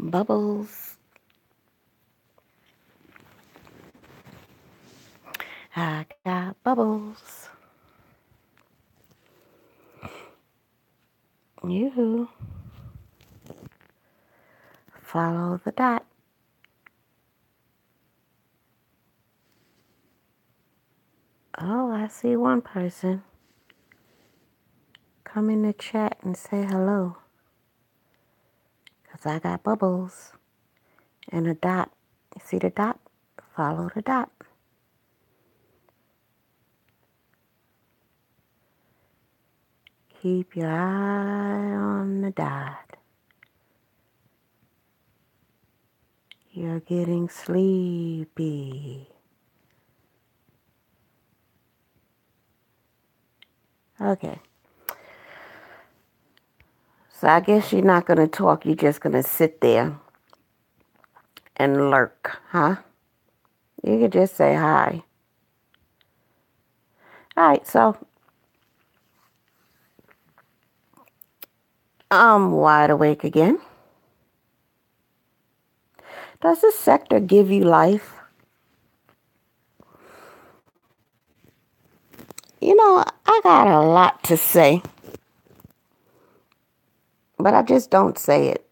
Bubbles. I got bubbles. You follow the dot. Oh, I see one person. Come in the chat and say hello. Because I got bubbles and a dot. You see the dot? Follow the dot. Keep your eye on the dot. You're getting sleepy. Okay. So I guess you're not going to talk. You're just going to sit there and lurk, huh? You could just say hi. All right, so I'm wide awake again. Does this sector give you life? You know, I got a lot to say, but I just don't say it.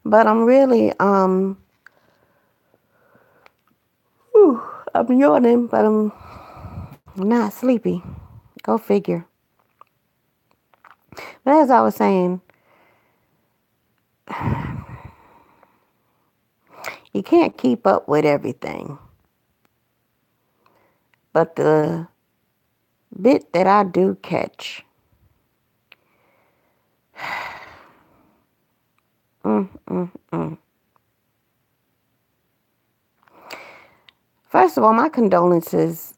But I'm really, I'm yawning, but I'm not sleepy. Go figure. But as I was saying, you can't keep up with everything. But the bit that I do catch, First of all, my condolences,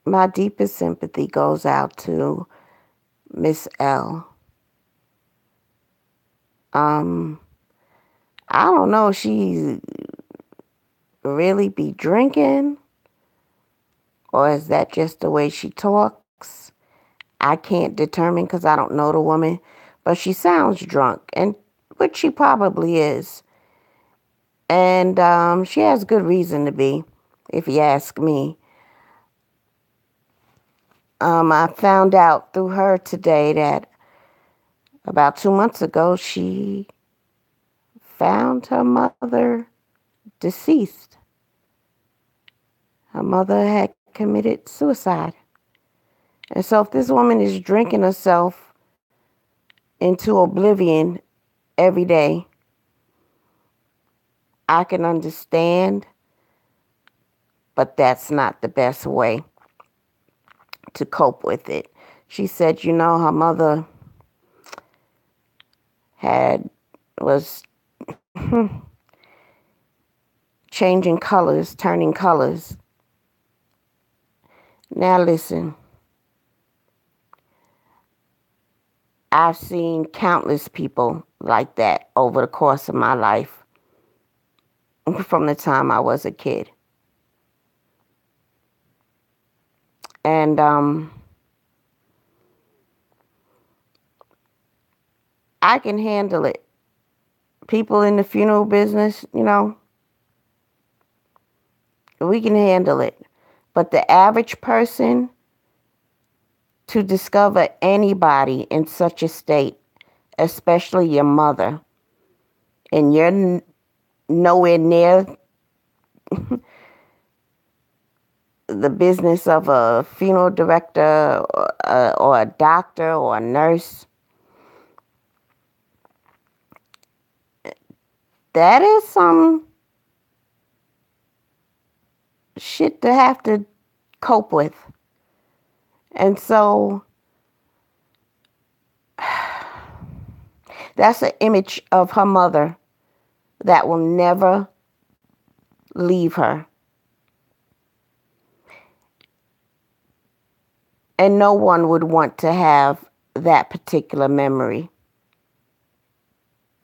my deepest sympathy goes out to Miss L. I don't know if she really be drinking or is that just the way she talks? I can't determine because I don't know the woman, but she sounds drunk, and which she probably is. And she has good reason to be, if you ask me. I found out through her today that about 2 months ago, she found her mother deceased. Her mother had committed suicide. And so if this woman is drinking herself into oblivion every day, I can understand, but that's not the best way to cope with it. She said, her mother was changing colors, turning colors. Now listen, I've seen countless people like that over the course of my life from the time I was a kid. And I can handle it. People in the funeral business, we can handle it. But the average person, to discover anybody in such a state, especially your mother, and you're nowhere near the business of a funeral director or a doctor or a nurse, that is some shit to have to cope with. And so that's an image of her mother that will never leave her. And no one would want to have that particular memory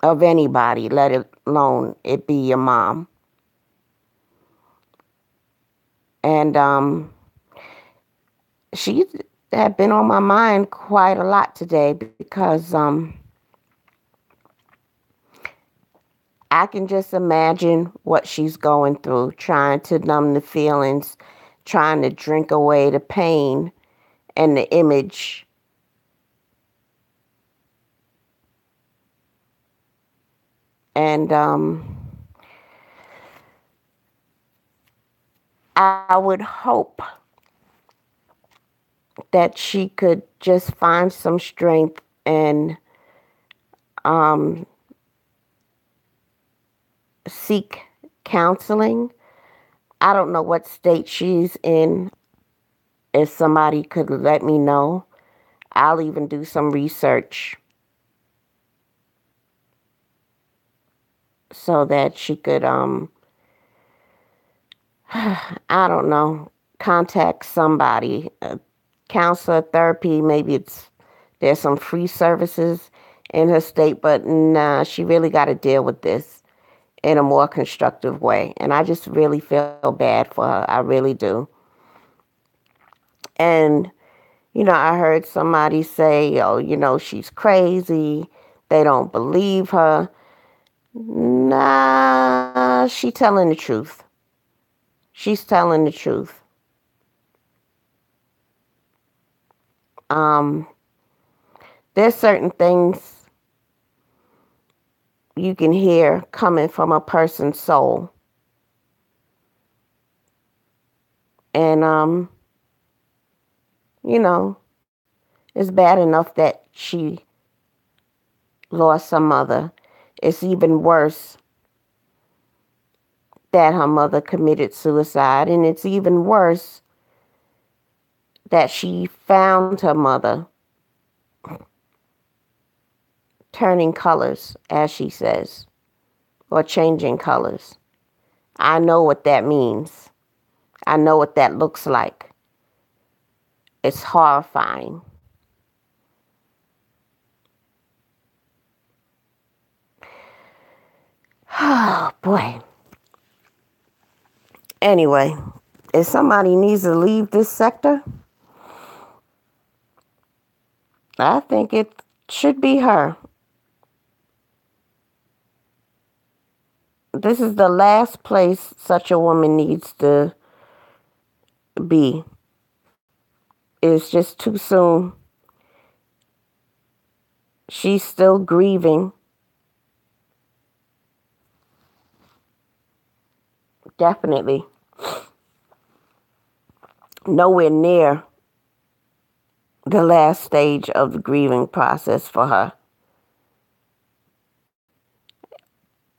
of anybody, let alone it be your mom. And have been on my mind quite a lot today because I can just imagine what she's going through, trying to numb the feelings, trying to drink away the pain and the image. And I would hope that she could just find some strength and um, seek counseling. I don't know what state she's in. If somebody could let me know, I'll even do some research so that she could, I don't know, contact somebody, a counselor, therapy. Maybe there's some free services in her state, but nah, she really got to deal with this in a more constructive way. And I just really feel bad for her. I really do. And, I heard somebody say, oh, she's crazy. They don't believe her. Nah, she's telling the truth. She's telling the truth. Um, there's certain things you can hear coming from a person's soul. And, it's bad enough that she lost her mother. It's even worse that her mother committed suicide. And it's even worse that she found her mother turning colors, as she says, or changing colors. I know what that means. I know what that looks like. It's horrifying. Oh, boy. Anyway, if somebody needs to leave this sector, I think it should be her. This is the last place such a woman needs to be. It's just too soon. She's still grieving. Definitely. Nowhere near the last stage of the grieving process for her.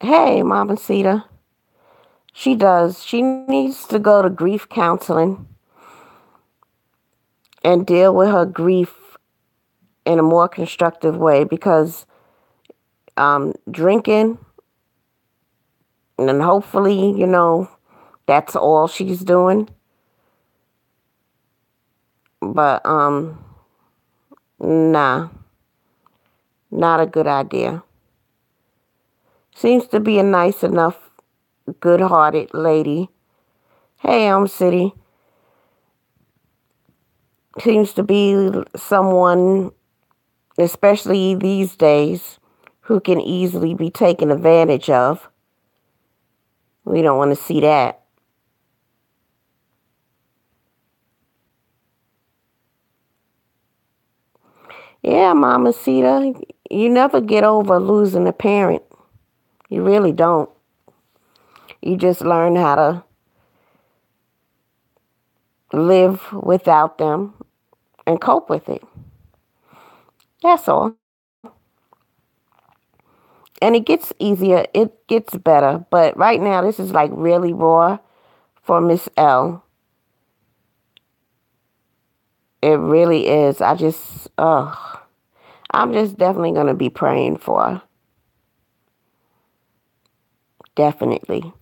Hey, Mama Sita. She does. She needs to go to grief counseling and deal with her grief in a more constructive way because drinking, and hopefully, that's all she's doing. But, nah, not a good idea. Seems to be a nice enough, good-hearted lady. Hey, City. Seems to be someone, especially these days, who can easily be taken advantage of. We don't want to see that. Yeah, Mama Sita, you never get over losing a parent. You really don't. You just learn how to live without them and cope with it. That's all. And it gets easier. It gets better. But right now, this is like really raw for Miss L. It really is. I'm just definitely going to be praying for her. Definitely.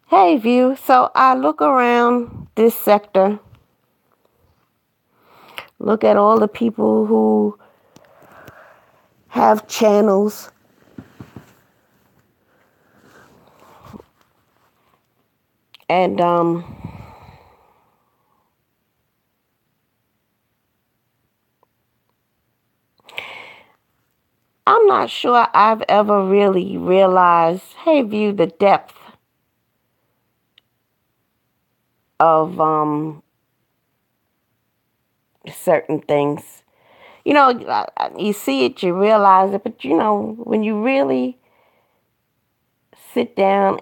Hey, View. So I look around this sector, look at all the people who have channels, And I'm not sure I've ever really realized, hey, view the depth of certain things. You know, you see it, you realize it, but you know, when you really sit down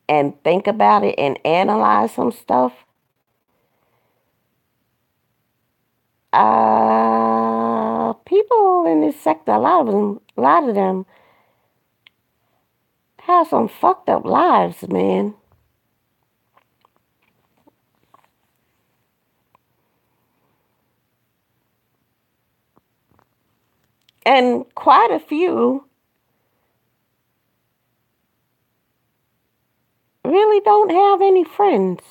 and think about it and analyze some stuff, people in this sector, a lot of them have some fucked up lives, man. And quite a few really don't have any friends.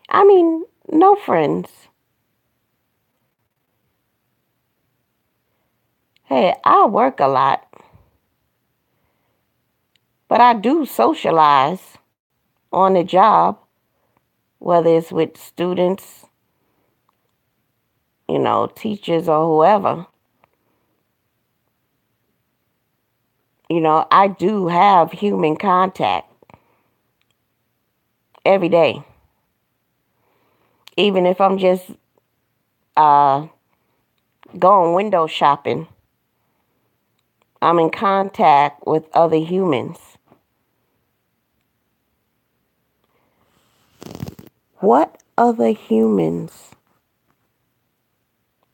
I mean, no friends. Hey, I work a lot, but I do socialize on the job, whether it's with students, you know, teachers or whoever. You know, I do have human contact every day. Even if I'm just uh, going window shopping, I'm in contact with other humans. What other humans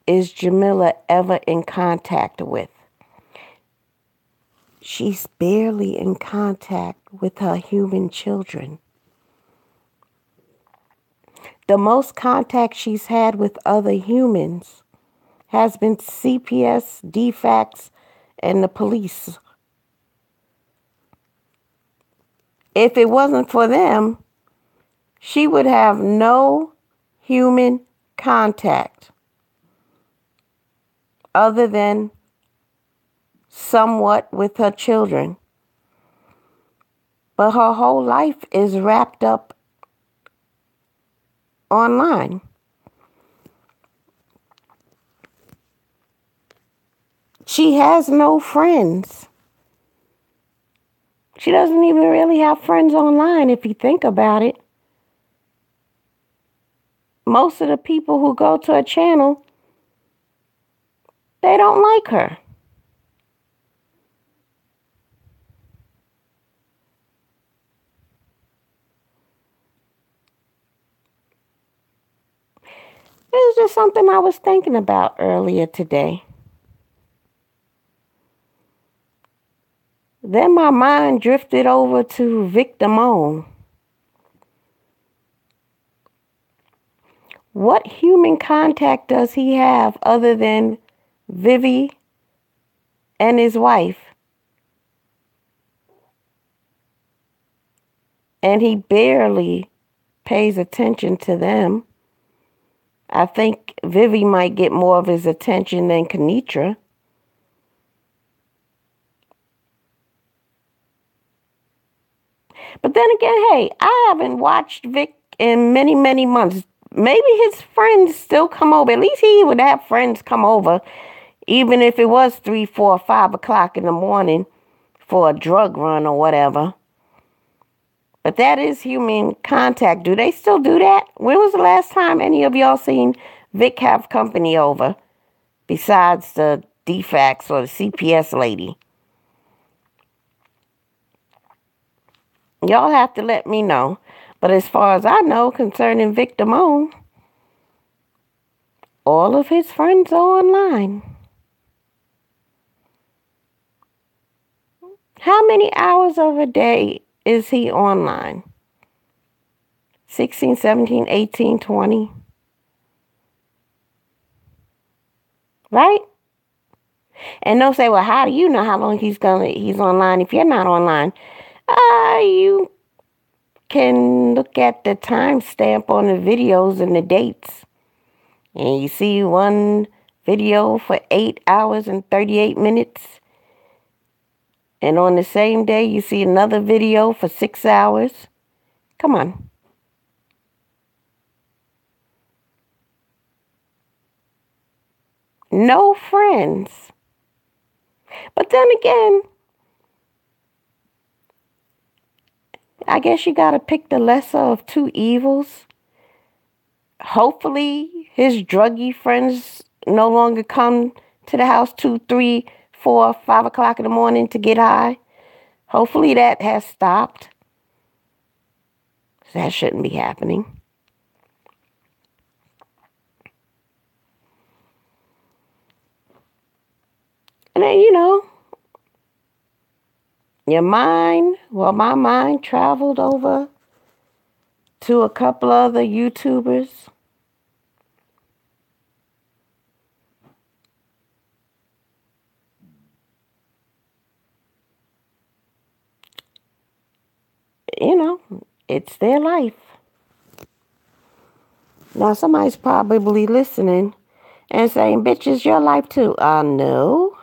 is Jamila ever in contact with? She's barely in contact with her human children. The most contact she's had with other humans has been CPS, DFACS, and the police. If it wasn't for them, she would have no human contact other than somewhat with her children. But her whole life is wrapped up online. She has no friends. She doesn't even really have friends online if you think about it. Most of the people who go to her channel, they don't like her. It was just something I was thinking about earlier today. Then my mind drifted over to Vic Damone. What human contact does he have other than Vivi and his wife? And he barely pays attention to them. I think Vivi might get more of his attention than Kenitra. But then again, hey, I haven't watched Vic in many, many months. Maybe his friends still come over. At least he would have friends come over, even if it was 3, 4, 5 o'clock in the morning for a drug run or whatever. But that is human contact. Do they still do that? When was the last time any of y'all seen Vic have company over besides the DFACS or the CPS lady? Y'all have to let me know. But as far as I know concerning Vic Damone, all of his friends are online. How many hours of a day is he online? 16, 17, 18, 20. Right? And they'll say, well, how do you know how long he's online if you're not online? You can look at the timestamp on the videos and the dates. And you see one video for 8 hours and 38 minutes. And on the same day, you see another video for 6 hours. Come on. No friends. But then again, I guess you got to pick the lesser of two evils. Hopefully, his druggy friends no longer come to the house 2, 3, 4, 5 o'clock in the morning to get high. Hopefully that has stopped. That shouldn't be happening. And then, my mind traveled over to a couple other YouTubers. It's their life. Now, somebody's probably listening and saying, bitch, it's your life too. No.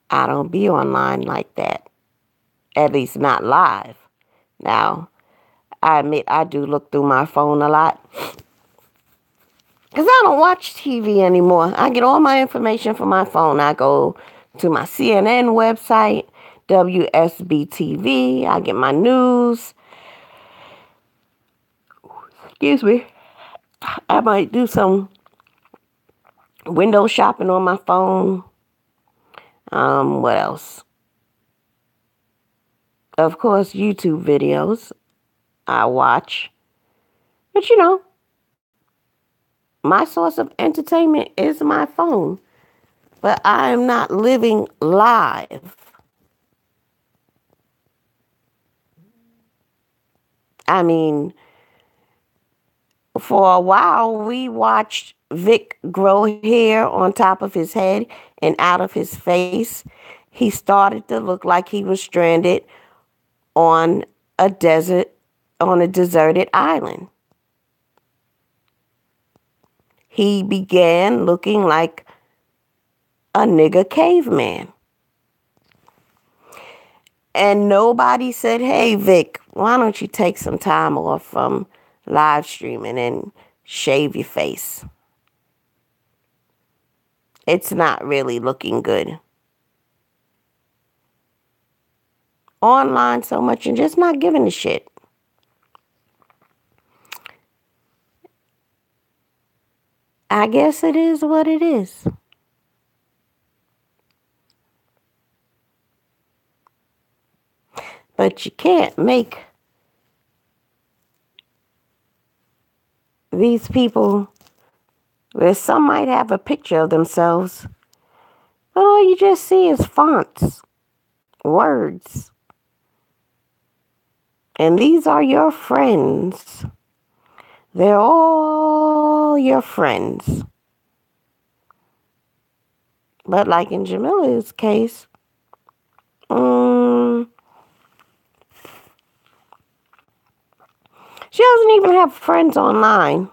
I don't be online like that. At least not live. Now, I admit I do look through my phone a lot. Because I don't watch TV anymore. I get all my information from my phone. I go to my CNN website, WSB-TV. I get my news. Excuse me. I might do some window shopping on my phone. What else? Of course, YouTube videos I watch. But my source of entertainment is my phone. But I am not living live. I mean, for a while, we watched Vic grow hair on top of his head and out of his face. He started to look like he was stranded on a deserted island. He began looking like a nigger caveman. And nobody said, hey, Vic, why don't you take some time off from live streaming and shave your face? It's not really looking good. Online so much and just not giving a shit. I guess it is what it is. But you can't make these people, where some might have a picture of themselves, but all you just see is fonts, words. And these are your friends. They're all your friends. But like in Jamila's case, she doesn't even have friends online.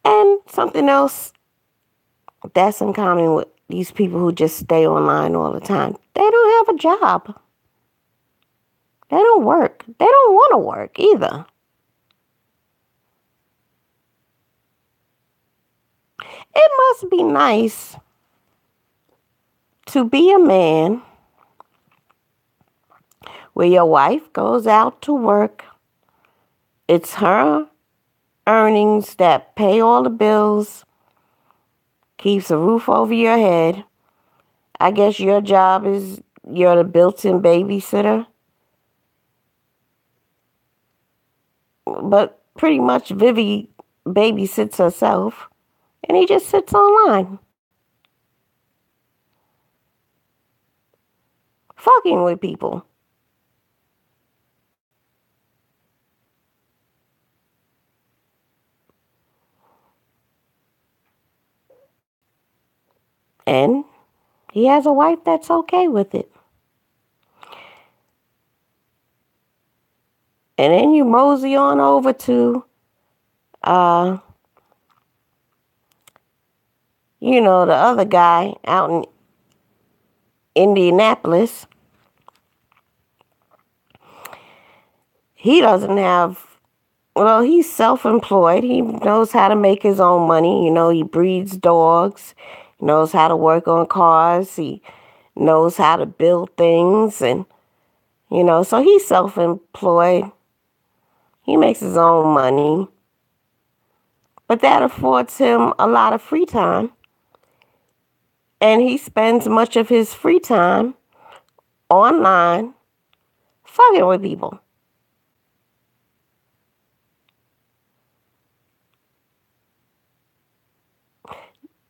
And something else that's in common with these people who just stay online all the time. They don't have a job. They don't work. They don't want to work either. It must be nice to be a man where your wife goes out to work. It's her earnings that pay all the bills, keeps a roof over your head. I guess your job is you're the built-in babysitter. But pretty much Vivi babysits herself, and he just sits online, fucking with people. And he has a wife that's okay with it. And then you mosey on over to, the other guy out in Indianapolis. He doesn't have, well, he's self-employed. He knows how to make his own money. He breeds dogs. He knows how to work on cars. He knows how to build things. And, so he's self-employed. He makes his own money. But that affords him a lot of free time. And he spends much of his free time online fucking with people.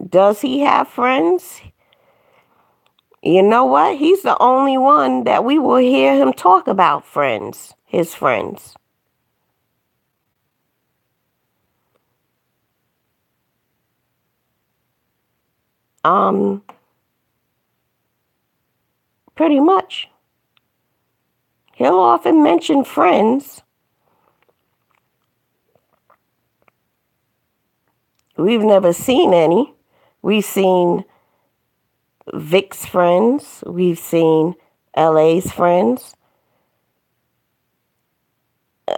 Does he have friends? You know what? He's the only one that we will hear him talk about friends, his friends. Pretty much. He'll often mention friends. We've never seen any. We've seen Vic's friends. We've seen LA's friends.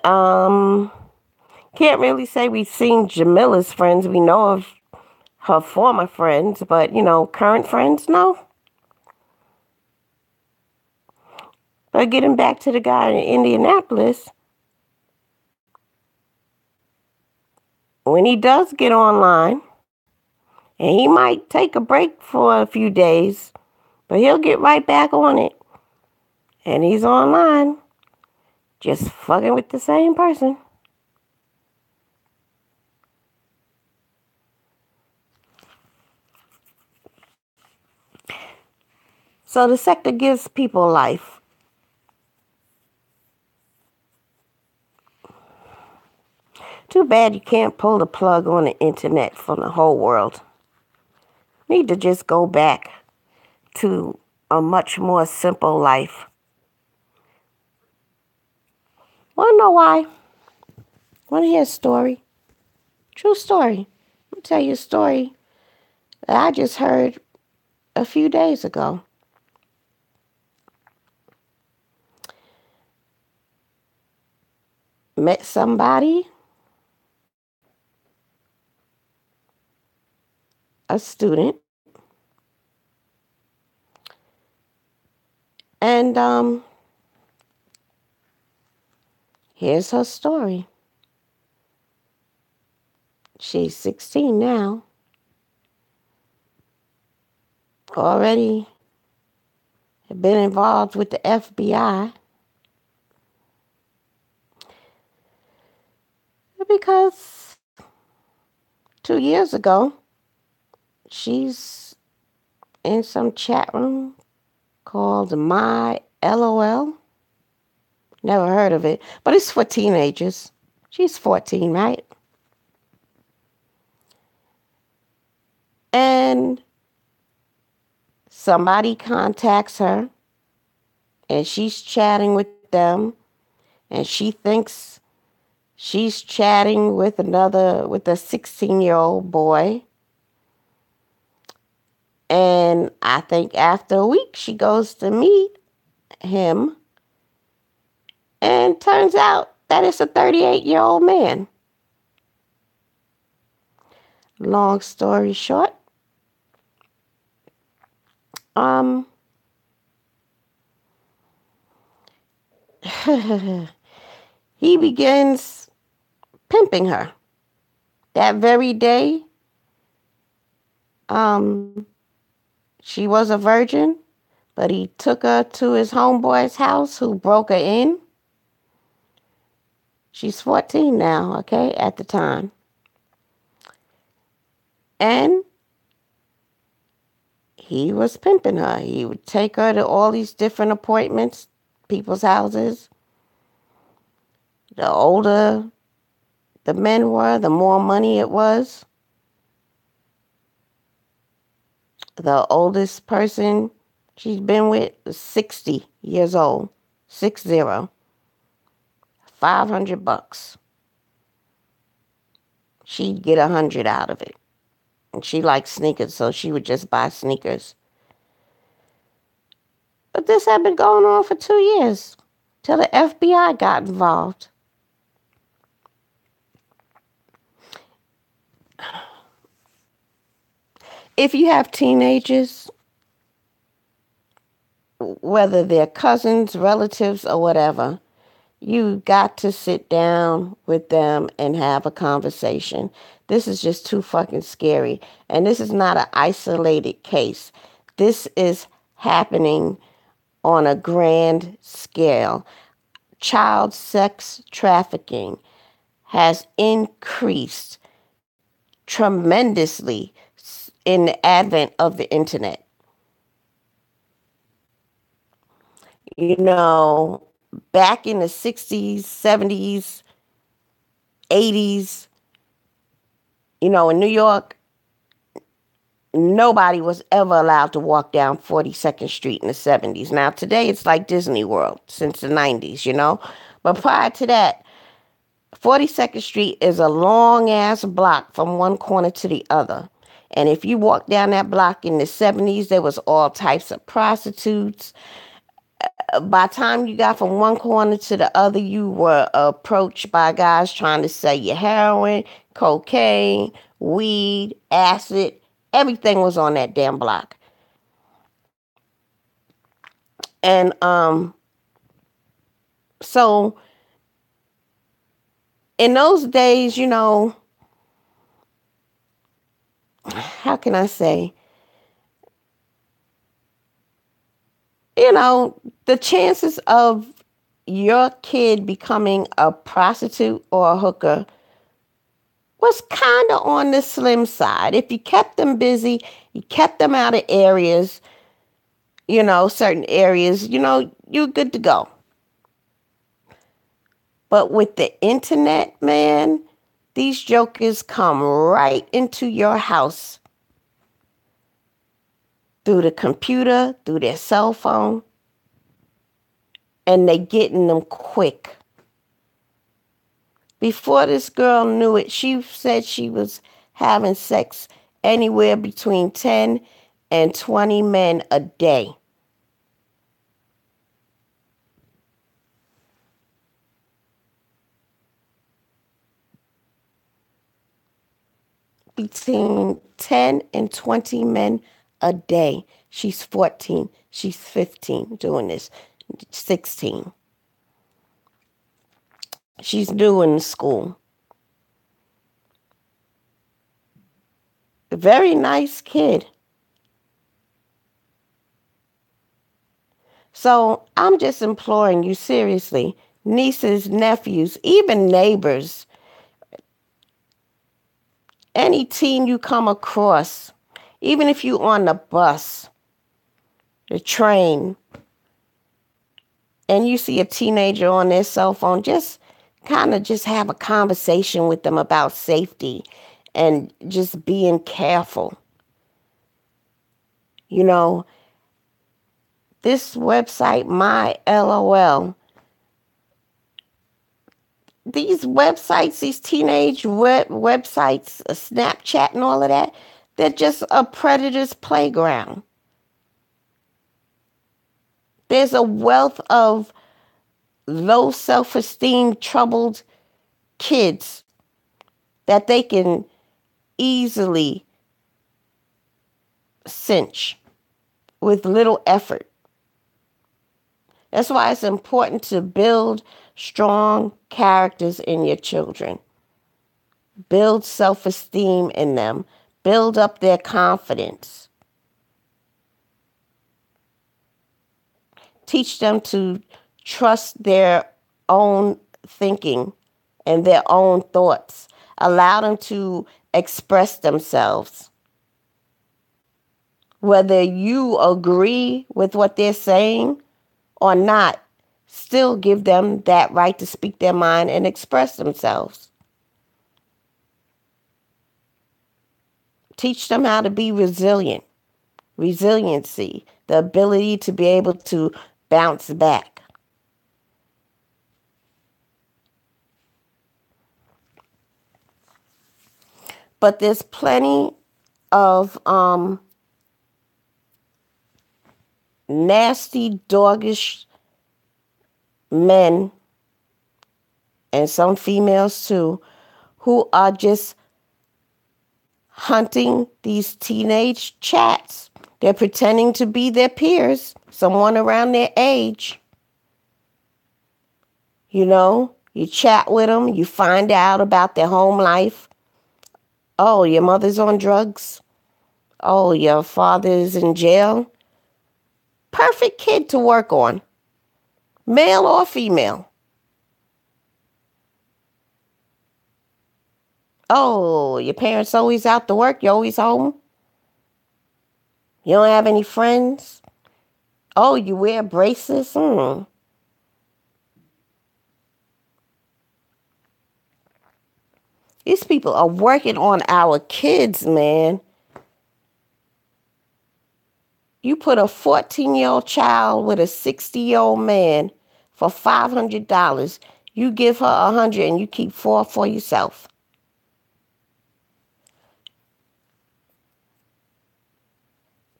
Can't really say we've seen Jamila's friends. We know of her former friends, but, current friends, no. But getting back to the guy in Indianapolis, when he does get online, and he might take a break for a few days, but he'll get right back on it. And he's online, just fucking with the same person. So the sector gives people life. Too bad you can't pull the plug on the internet from the whole world. Need to just go back to a much more simple life. Wanna know why? Wanna hear a story? True story. Let me tell you a story that I just heard a few days ago. Met somebody, a student, and here's her story. She's 16 now. Already been involved with the FBI. Because 2 years ago, she's in some chat room called My LOL. Never heard of it, but it's for teenagers. She's 14, right? And somebody contacts her, and she's chatting with them, and she thinks she's chatting with a 16-year-old boy. And I think after a week, she goes to meet him, and turns out that it's a 38-year-old man. Long story short, he begins pimping her. That very day, she was a virgin, but he took her to his homeboy's house who broke her in. She's 14 now, okay, at the time. And he was pimping her. He would take her to all these different appointments, people's houses. The older the men were, the more money it was. The oldest person she's been with was 60 years old. 60. $500. She'd get 100 out of it. And she liked sneakers, so she would just buy sneakers. But this had been going on for 2 years till the FBI got involved. If you have teenagers, whether they're cousins, relatives, or whatever, you got to sit down with them and have a conversation. This is just too fucking scary. And this is not an isolated case. This is happening on a grand scale. Child sex trafficking has increased tremendously in the advent of the internet. You know, back in the 60s, 70s, 80s, in New York, nobody was ever allowed to walk down 42nd Street in the 70s. Now, today it's like Disney World since the 90s. But prior to that, 42nd Street is a long-ass block from one corner to the other. And if you walk down that block in the 70s, there was all types of prostitutes. By the time you got from one corner to the other, you were approached by guys trying to sell you heroin, cocaine, weed, acid. Everything was on that damn block. And so in those days, how can I say? The chances of your kid becoming a prostitute or a hooker was kind of on the slim side. If you kept them busy, you kept them out of areas, certain areas, you're good to go. But with the internet, man, these jokers come right into your house through the computer, through their cell phone, and they getting them quick. Before this girl knew it, she said she was having sex anywhere between 10 and 20 men a day. Between 10 and 20 men a day. She's 14. She's 15 doing this. 16. She's new in school. Very nice kid. So I'm just imploring you seriously, nieces, nephews, even neighbors, any teen you come across, even if you on the bus, the train, and you see a teenager on their cell phone, just have a conversation with them about safety and just being careful. This website, My LOL, these websites, these teenage websites, Snapchat and all of that, they're just a predator's playground. There's a wealth of low self-esteem, troubled kids that they can easily cinch with little effort. That's why it's important to build strong characters in your children. Build self-esteem in them. Build up their confidence. Teach them to trust their own thinking and their own thoughts. Allow them to express themselves. Whether you agree with what they're saying or not, still give them that right to speak their mind and express themselves. Teach them how to be resilient. Resiliency, the ability to be able to bounce back. But there's plenty of nasty, doggish men, and some females too, who are just hunting these teenage chats. They're pretending to be their peers, someone around their age. You know, you chat with them, you find out about their home life. Oh, your mother's on drugs. Oh, your father's in jail. Perfect kid to work on, male or female. Oh, your parents always out to work, you're always home. You don't have any friends. Oh, you wear braces. These people are working on our kids, man. You put a 14-year-old child with a 60-year-old man for $500. You give her $100 and you keep $4 for yourself.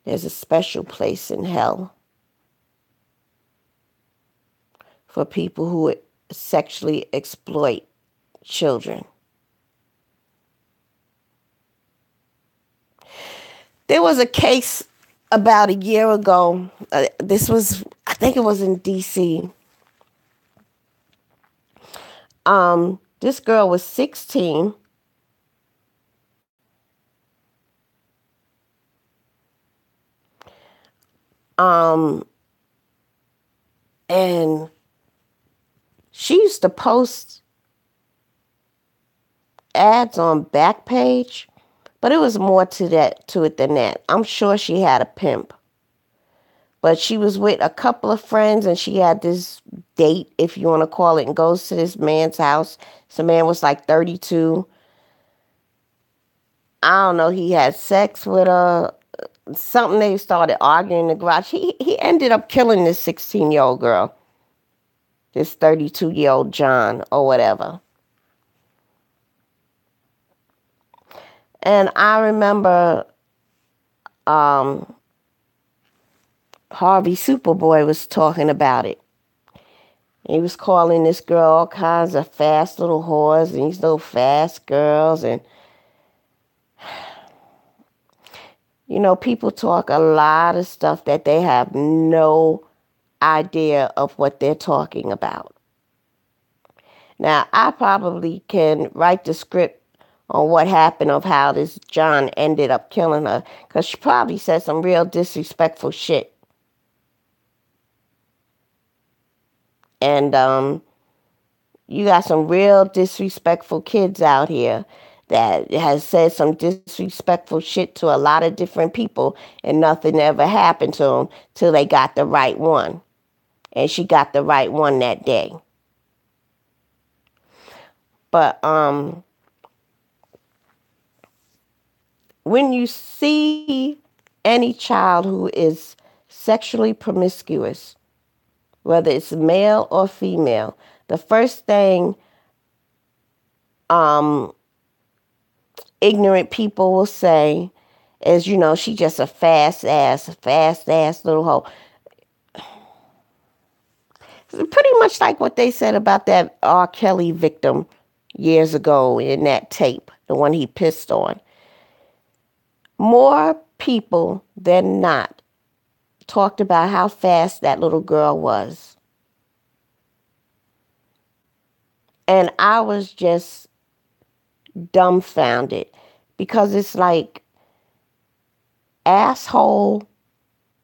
There's a special place in hell for people who sexually exploit children. There was a case about a year ago. I think it was in D.C. This girl was 16. And she used to post ads on Backpage, but it was more to it than that. I'm sure she had a pimp. But she was with a couple of friends and she had this date, if you want to call it, and goes to this man's house. This man was like 32. I don't know, he had sex with her. Something, they started arguing in the garage. He ended up killing this 16-year-old girl. This 32-year-old John or whatever. And I remember Harvey Superboy was talking about it. He was calling this girl all kinds of fast little whores and these little fast girls. And, you know, people talk a lot of stuff that they have no idea of what they're talking about. Now, I probably can write the script on what happened of how this John ended up killing her, because she probably said some real disrespectful shit. And you got some real disrespectful kids out here that has said some disrespectful shit to a lot of different people, and nothing ever happened to them till they got the right one. And she got the right one that day. But when you see any child who is sexually promiscuous, whether it's male or female, the first thing ignorant people will say is, you know, she just a fast ass little hoe. Pretty much like what they said about that R. Kelly victim years ago in that tape, the one he pissed on. More people than not talked about how fast that little girl was. And I was just dumbfounded, because it's like asshole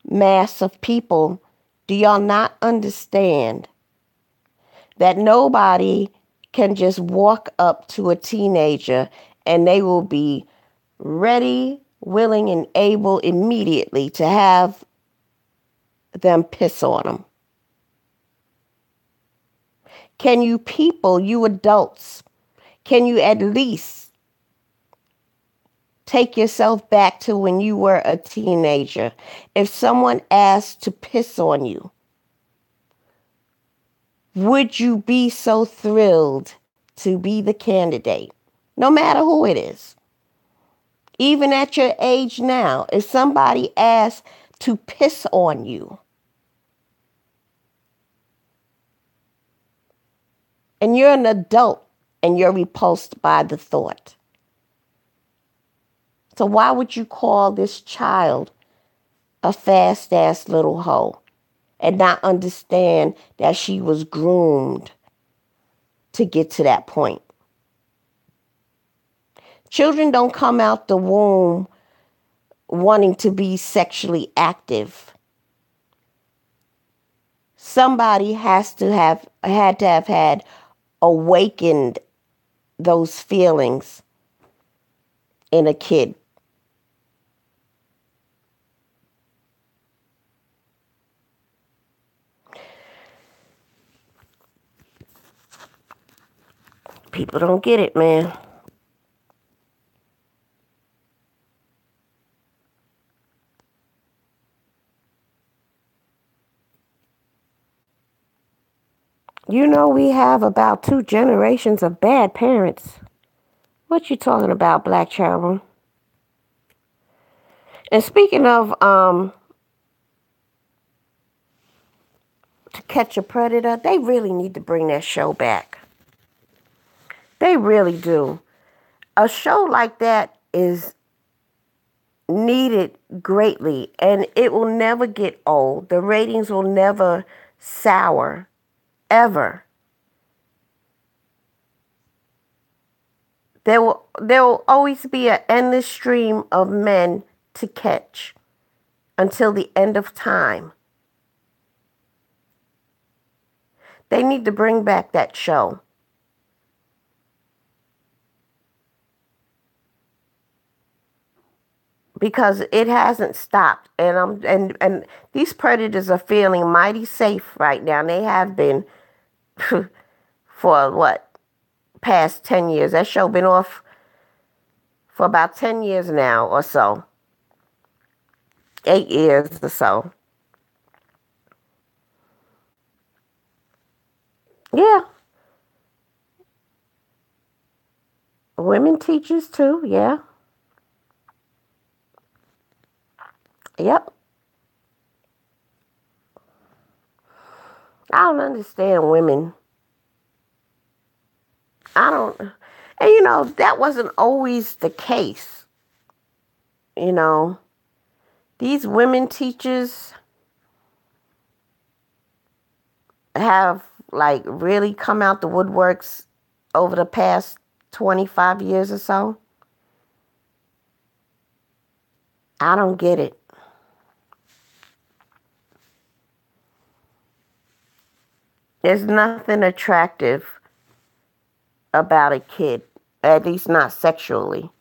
mass of people. Do y'all not understand that nobody can just walk up to a teenager and they will be ready, willing, and able immediately to have them piss on them? Can you people, you adults, can you at least take yourself back to when you were a teenager? If someone asked to piss on you, would you be so thrilled to be the candidate? No matter who it is. Even at your age now, if somebody asks to piss on you and you're an adult and you're repulsed by the thought, so why would you call this child a fast ass little hoe and not understand that she was groomed to get to that point? Children don't come out the womb wanting to be sexually active. Somebody has to have had awakened those feelings in a kid. People don't get it, man. You know, we have about 2 generations of bad parents. What you talking about, Black Cherubim? And speaking of To Catch a Predator, they really need to bring that show back. They really do. A show like that is needed greatly, and it will never get old. The ratings will never sour, ever. There will always be an endless stream of men to catch until the end of time. They need to bring back that show. Because it hasn't stopped, and these predators are feeling mighty safe right now. And they have been for what, past 10 years. That show been off for about 10 years now or so. 8 years or so. Yeah. Women teachers too, yeah. Yep. I don't understand women. I don't, and that wasn't always the case. You know, these women teachers have like really come out the woodworks over the past 25 years or so. I don't get it. There's nothing attractive about a kid, at least not sexually.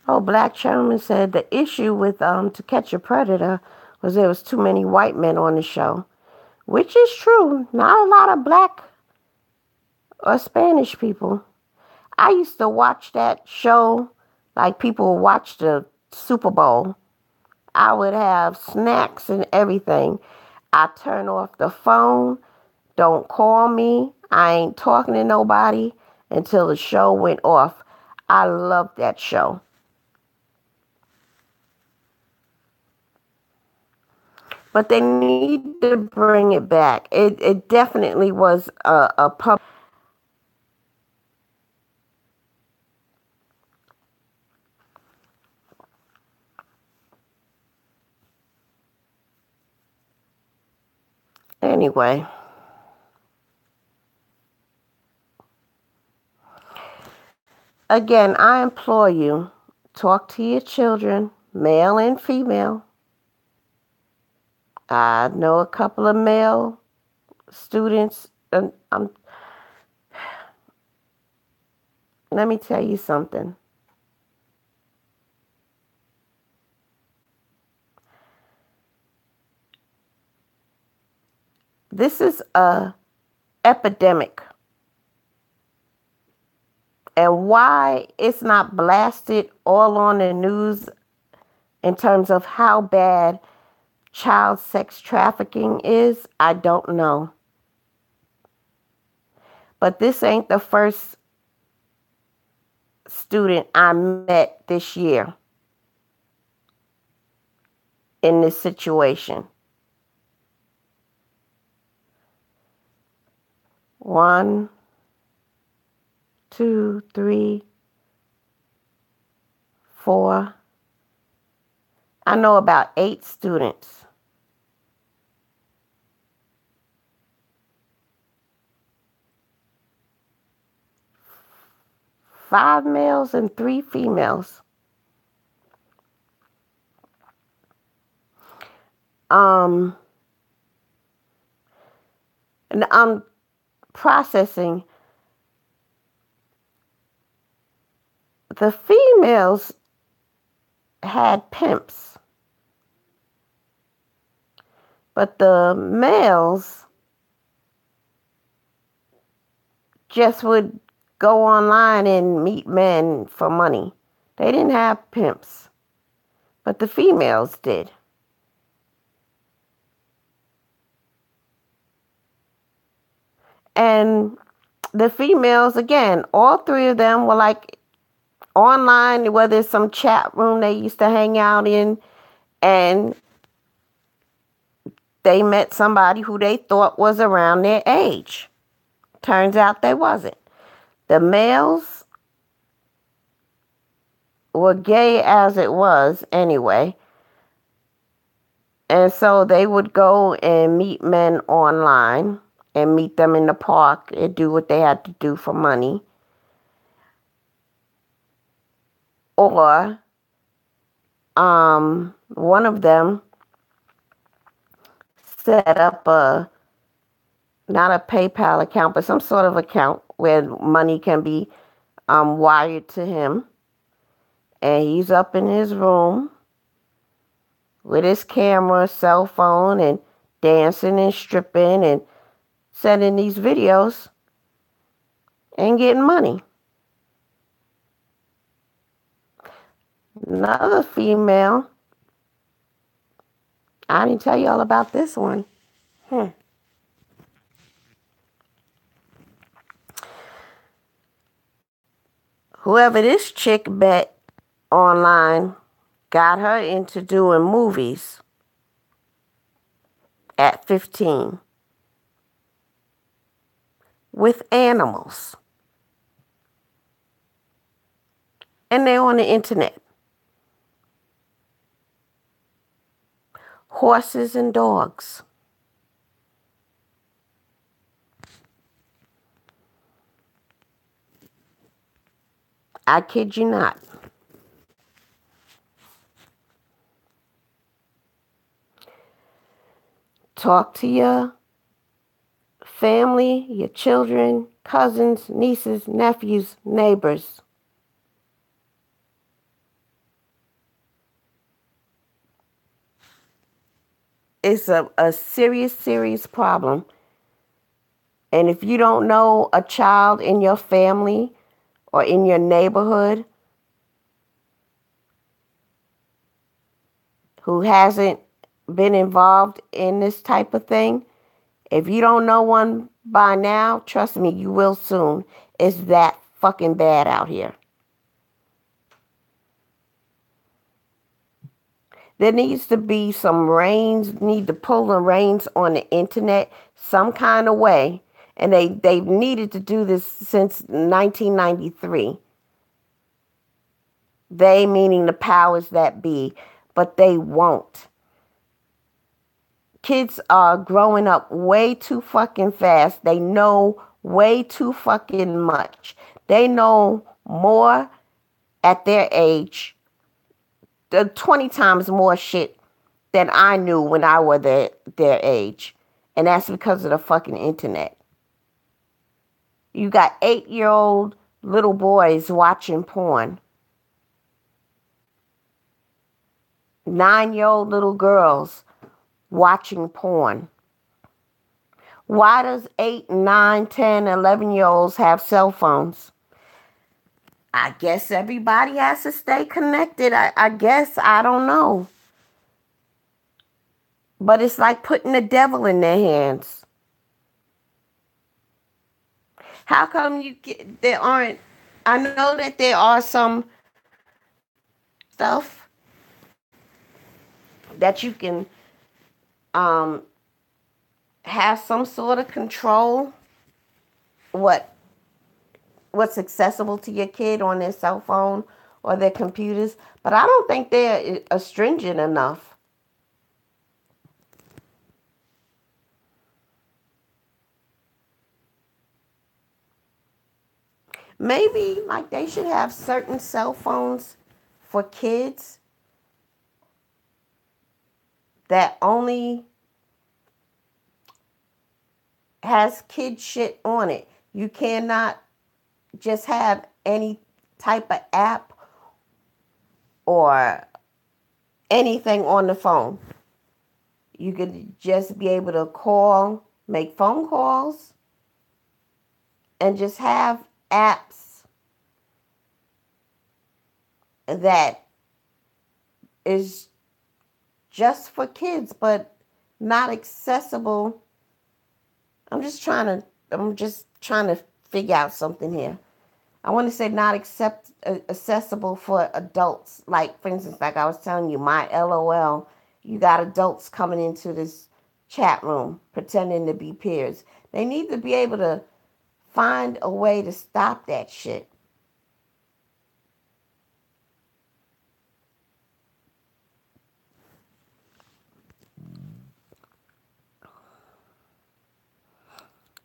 Oh, Black Chairman said the issue with To Catch a Predator was there was too many white men on the show, which is true. Not a lot of black or Spanish people. I used to watch that show like people watch the Super Bowl. I would have snacks and everything. I turn off the phone. Don't call me. I ain't talking to nobody until the show went off. I loved that show. But they need to bring it back. It definitely was a pub. Anyway. Again, I implore you, talk to your children, male and female. I know a couple of male students, and let me tell you something. This is a epidemic. And why it's not blasted all on the news in terms of how bad child sex trafficking is, I don't know. But this ain't the first student I met this year in this situation. 1, 2, 3, 4. I know about 8 students. Five males and 3 females. And I'm processing. The females had pimps, but the males just would go online and meet men for money. They didn't have pimps, but the females did. And the females, again, all 3 of them were like online, whether it's some chat room they used to hang out in, and they met somebody who they thought was around their age. Turns out they wasn't. The males were gay as it was anyway. And so they would go and meet men online and meet them in the park and do what they had to do for money. Or one of them set up not a PayPal account, but some sort of account where money can be wired to him. And he's up in his room with his camera, cell phone, and dancing and stripping and sending these videos and getting money. Another female, I didn't tell you all about this one. Whoever this chick met online got her into doing movies at 15 with animals. And they're on the internet. Horses and dogs. I kid you not. Talk to your family, your children, cousins, nieces, nephews, neighbors. It's a serious, serious problem. And if you don't know a child in your family or in your neighborhood who hasn't been involved in this type of thing, if you don't know one by now, trust me, you will soon. It's that fucking bad out here. There needs to be some reins, need to pull the reins on the internet some kind of way. And they've needed to do this since 1993. They meaning the powers that be, but they won't. Kids are growing up way too fucking fast. They know way too fucking much. They know more at their age, 20 times more shit than I knew when I was their age. And that's because of the fucking internet. You got 8-year-old little boys watching porn. 9-year-old little girls watching porn. Why does 8, 9, 10, 11-year-olds have cell phones? I guess everybody has to stay connected. I guess. I don't know. But it's like putting the devil in their hands. How come there aren't? I know that there are some stuff that you can um, have some sort of control what what's accessible to your kid on their cell phone or their computers, but I don't think they're stringent enough. Maybe like they should have certain cell phones for kids that only has kid shit on it. You cannot just have any type of app or anything on the phone. You could just be able to call, make phone calls, and just have apps that is just for kids, but not accessible. I'm just trying to figure out something here. I want to say not accessible for adults. Like, for instance, like I was telling you, my LOL, you got adults coming into this chat room pretending to be peers. They need to be able to find a way to stop that shit.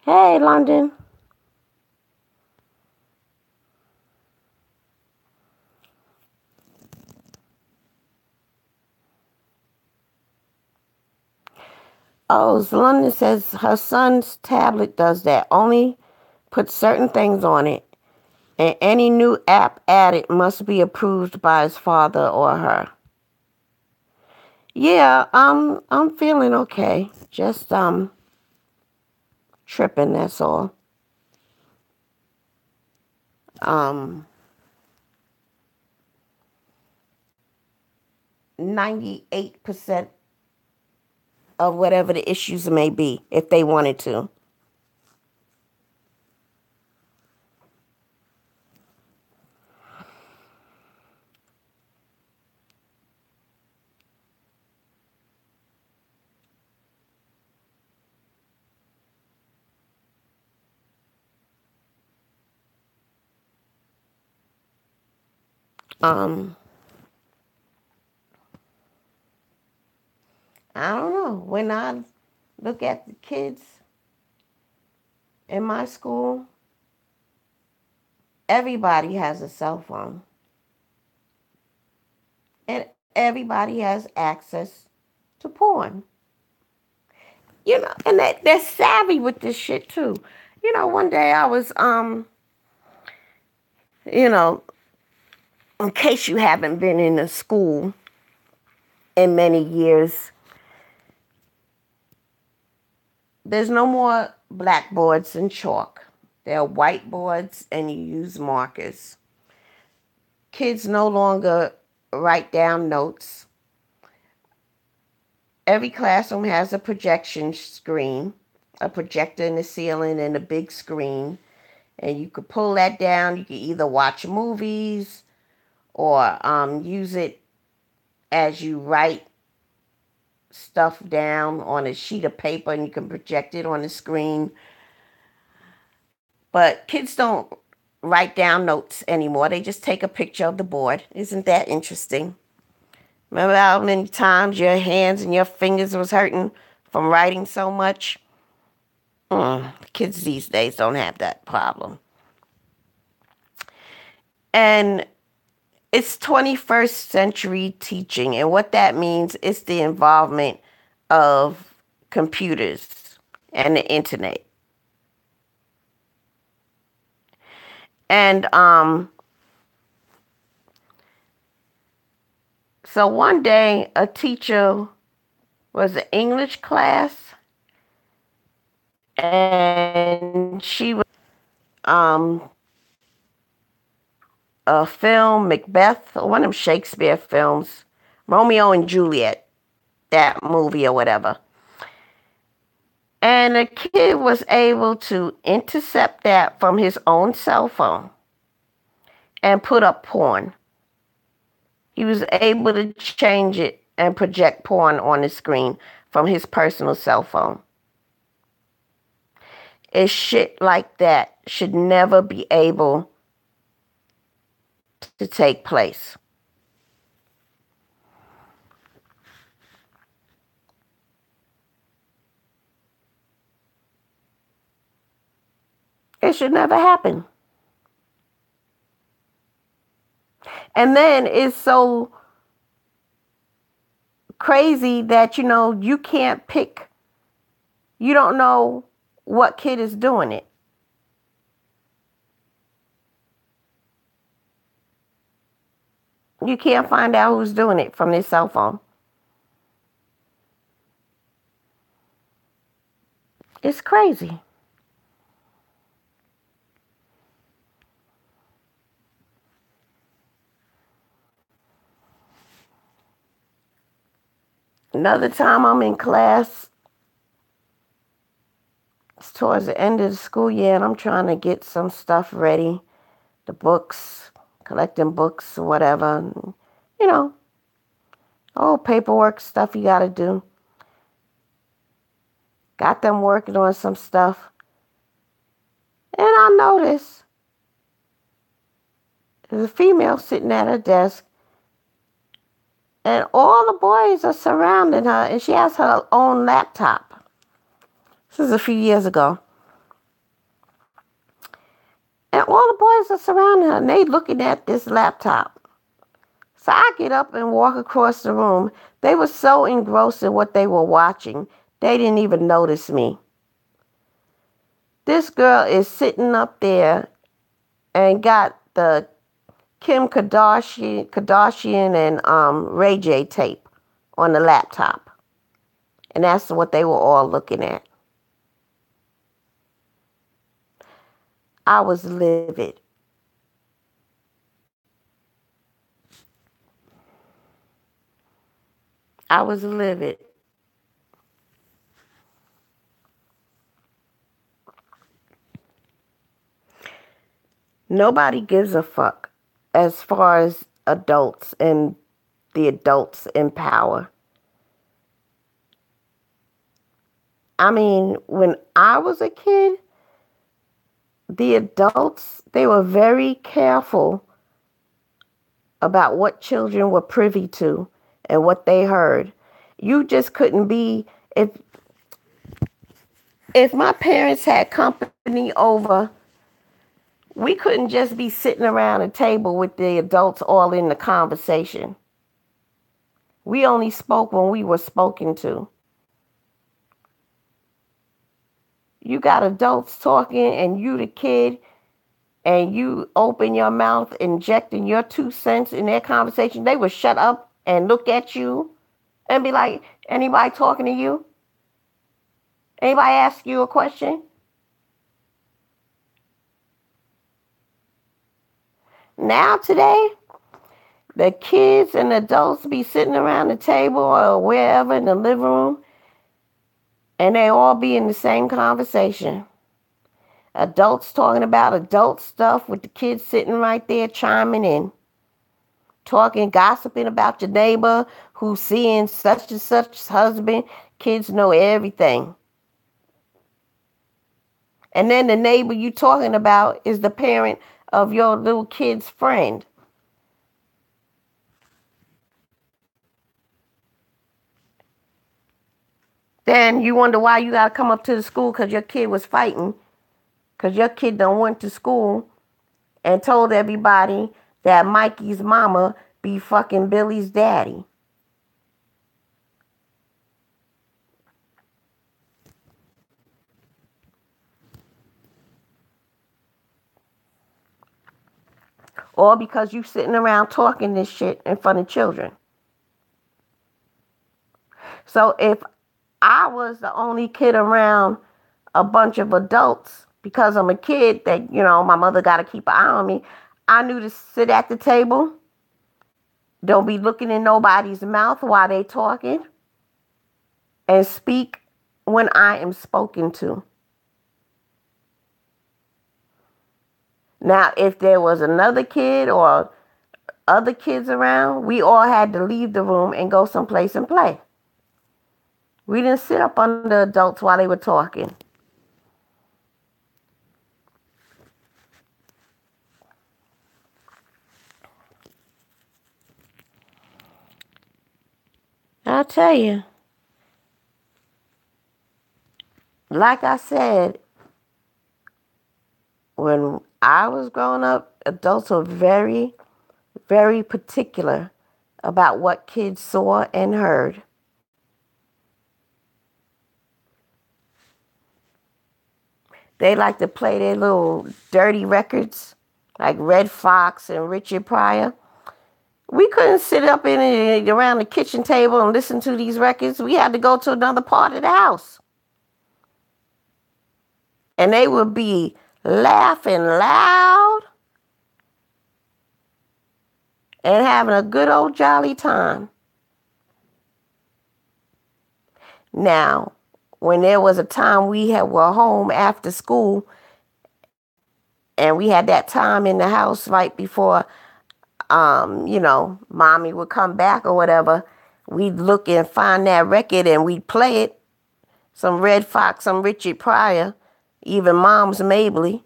Hey, London. Oh, London says her son's tablet does that. Only put certain things on it, and any new app added must be approved by his father or her. Yeah, I'm feeling okay. Just tripping, that's all. 98% of whatever the issues may be, if they wanted to. Um, I don't know. When I look at the kids in my school, everybody has a cell phone. And everybody has access to porn. And they're savvy with this shit too. One day I was, you know, in case you haven't been in a school in many years, there's no more blackboards and chalk. There are whiteboards and you use markers. Kids no longer write down notes. Every classroom has a projection screen, a projector in the ceiling and a big screen. And you could pull that down. You could either watch movies or use it as you write stuff down on a sheet of paper and you can project it on the screen. But kids don't write down notes anymore. They just take a picture of the board. Isn't that interesting? Remember how many times your hands and your fingers was hurting from writing so much? Kids these days don't have that problem. And it's 21st century teaching, and what that means is the involvement of computers and the internet. And so one day a teacher was an English class, and she was um a film, Macbeth, one of them Shakespeare films, Romeo and Juliet, that movie or whatever. And the kid was able to intercept that from his own cell phone and put up porn. He was able to change it and project porn on the screen from his personal cell phone. It's shit like that should never be able to take place. It should never happen. And then it's so crazy that, you can't pick. You don't know what kid is doing it. You can't find out who's doing it from their cell phone. It's crazy. Another time I'm in class, it's towards the end of the school year, and I'm trying to get some stuff ready. The books, collecting books or whatever. You know, all paperwork stuff you got to do. Got them working on some stuff. And I noticed there's a female sitting at her desk, and all the boys are surrounding her, and she has her own laptop. This is a few years ago. And all the boys are surrounding her, and they looking at this laptop. So I get up and walk across the room. They were so engrossed in what they were watching, they didn't even notice me. This girl is sitting up there and got the Kim Kardashian and Ray J tape on the laptop. And that's what they were all looking at. I was livid. I was livid. Nobody gives a fuck as far as adults and the adults in power. I mean, when I was a kid, the adults, they were very careful about what children were privy to and what they heard. You just couldn't be, if my parents had company over, we couldn't just be sitting around a table with the adults all in the conversation. We only spoke when we were spoken to. You got adults talking and you the kid, and you open your mouth injecting your 2 cents in their conversation, they would shut up and look at you and be like, anybody talking to you? Anybody ask you a question? Now today, the kids and adults be sitting around the table or wherever in the living room, and they all be in the same conversation. Adults talking about adult stuff with the kids sitting right there chiming in. Talking, gossiping about your neighbor who's seeing such and such husband. Kids know everything. And then the neighbor you talking about is the parent of your little kid's friend. Then you wonder why you got to come up to the school because your kid was fighting. Because your kid done went to school and told everybody that Mikey's mama be fucking Billy's daddy. Or because you sitting around talking this shit in front of children. So if I was the only kid around a bunch of adults, because I'm a kid that, my mother got to keep an eye on me, I knew to sit at the table. Don't be looking in nobody's mouth while they talking. And speak when I am spoken to. Now, if there was another kid or other kids around, we all had to leave the room and go someplace and play. We didn't sit up under adults while they were talking. I'll tell you, like I said, when I was growing up, adults were very, very particular about what kids saw and heard. They like to play their little dirty records, like Red Fox and Richard Pryor. We couldn't sit up around the kitchen table and listen to these records. We had to go to another part of the house. And they would be laughing loud and having a good old jolly time. Now, when there was a time were home after school and we had that time in the house right before, mommy would come back or whatever, we'd look and find that record and we'd play it. Some Red Fox, some Richard Pryor, even Mom's Mabley.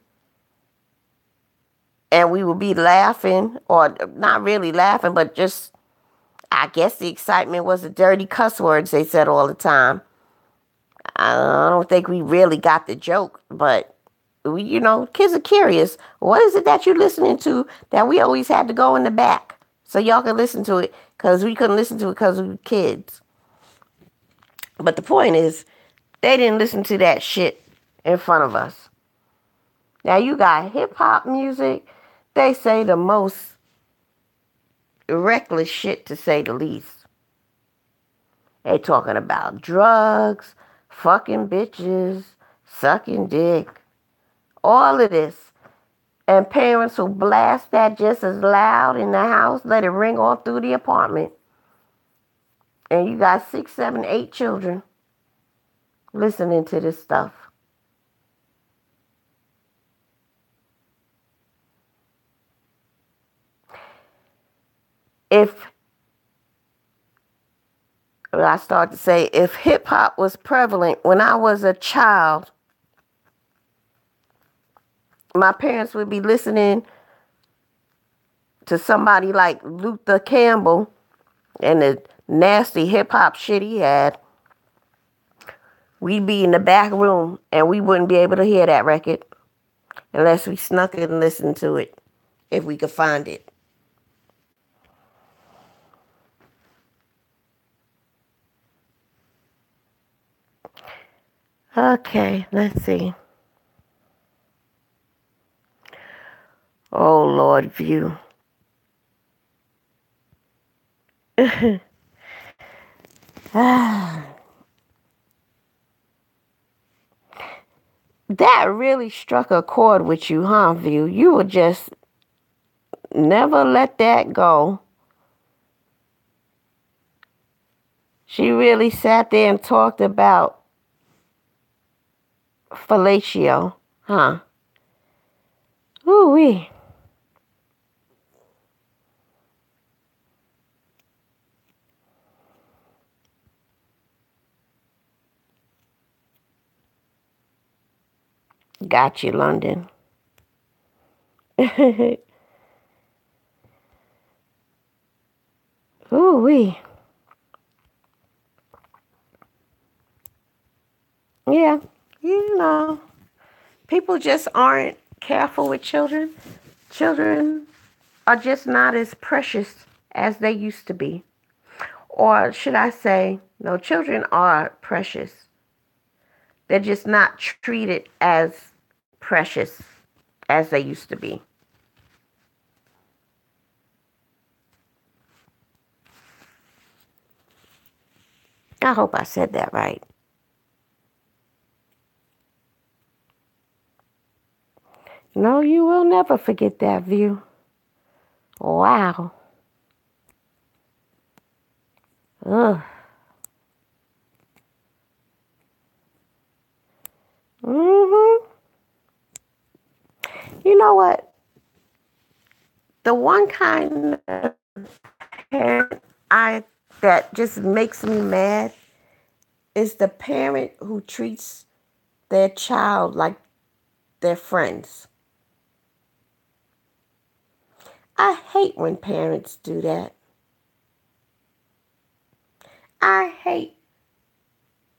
And we would be laughing, or not really laughing, but just, I guess the excitement was the dirty cuss words they said all the time. I don't think we really got the joke, but kids are curious. What is it that you're listening to that we always had to go in the back so y'all can listen to it, because we couldn't listen to it because we were kids. But the point is, they didn't listen to that shit in front of us. Now you got hip hop music. They say the most reckless shit, to say the least. They talking about drugs, fucking bitches, sucking dick, all of this. And parents who blast that just as loud in the house, let it ring all through the apartment. And you got 6, 7, 8 children listening to this stuff. If hip hop was prevalent when I was a child, my parents would be listening to somebody like Luther Campbell and the nasty hip hop shit he had. We'd be in the back room and we wouldn't be able to hear that record unless we snuck it and listened to it, if we could find it. Okay, let's see. Oh, Lord, View. That really struck a chord with you, huh, View? You would just never let that go. She really sat there and talked about fellatio, huh? Ooh-wee. Got you, London. Ooh-wee. Yeah, people just aren't careful with children. Children are just not as precious as they used to be. Or should I say, no, children are precious. They're just not treated as precious as they used to be. I hope I said that right. No, you will never forget that View. Wow. Ugh. Mm-hmm. You know what? The one kind of parent that just makes me mad is the parent who treats their child like their friends. I hate when parents do that. I hate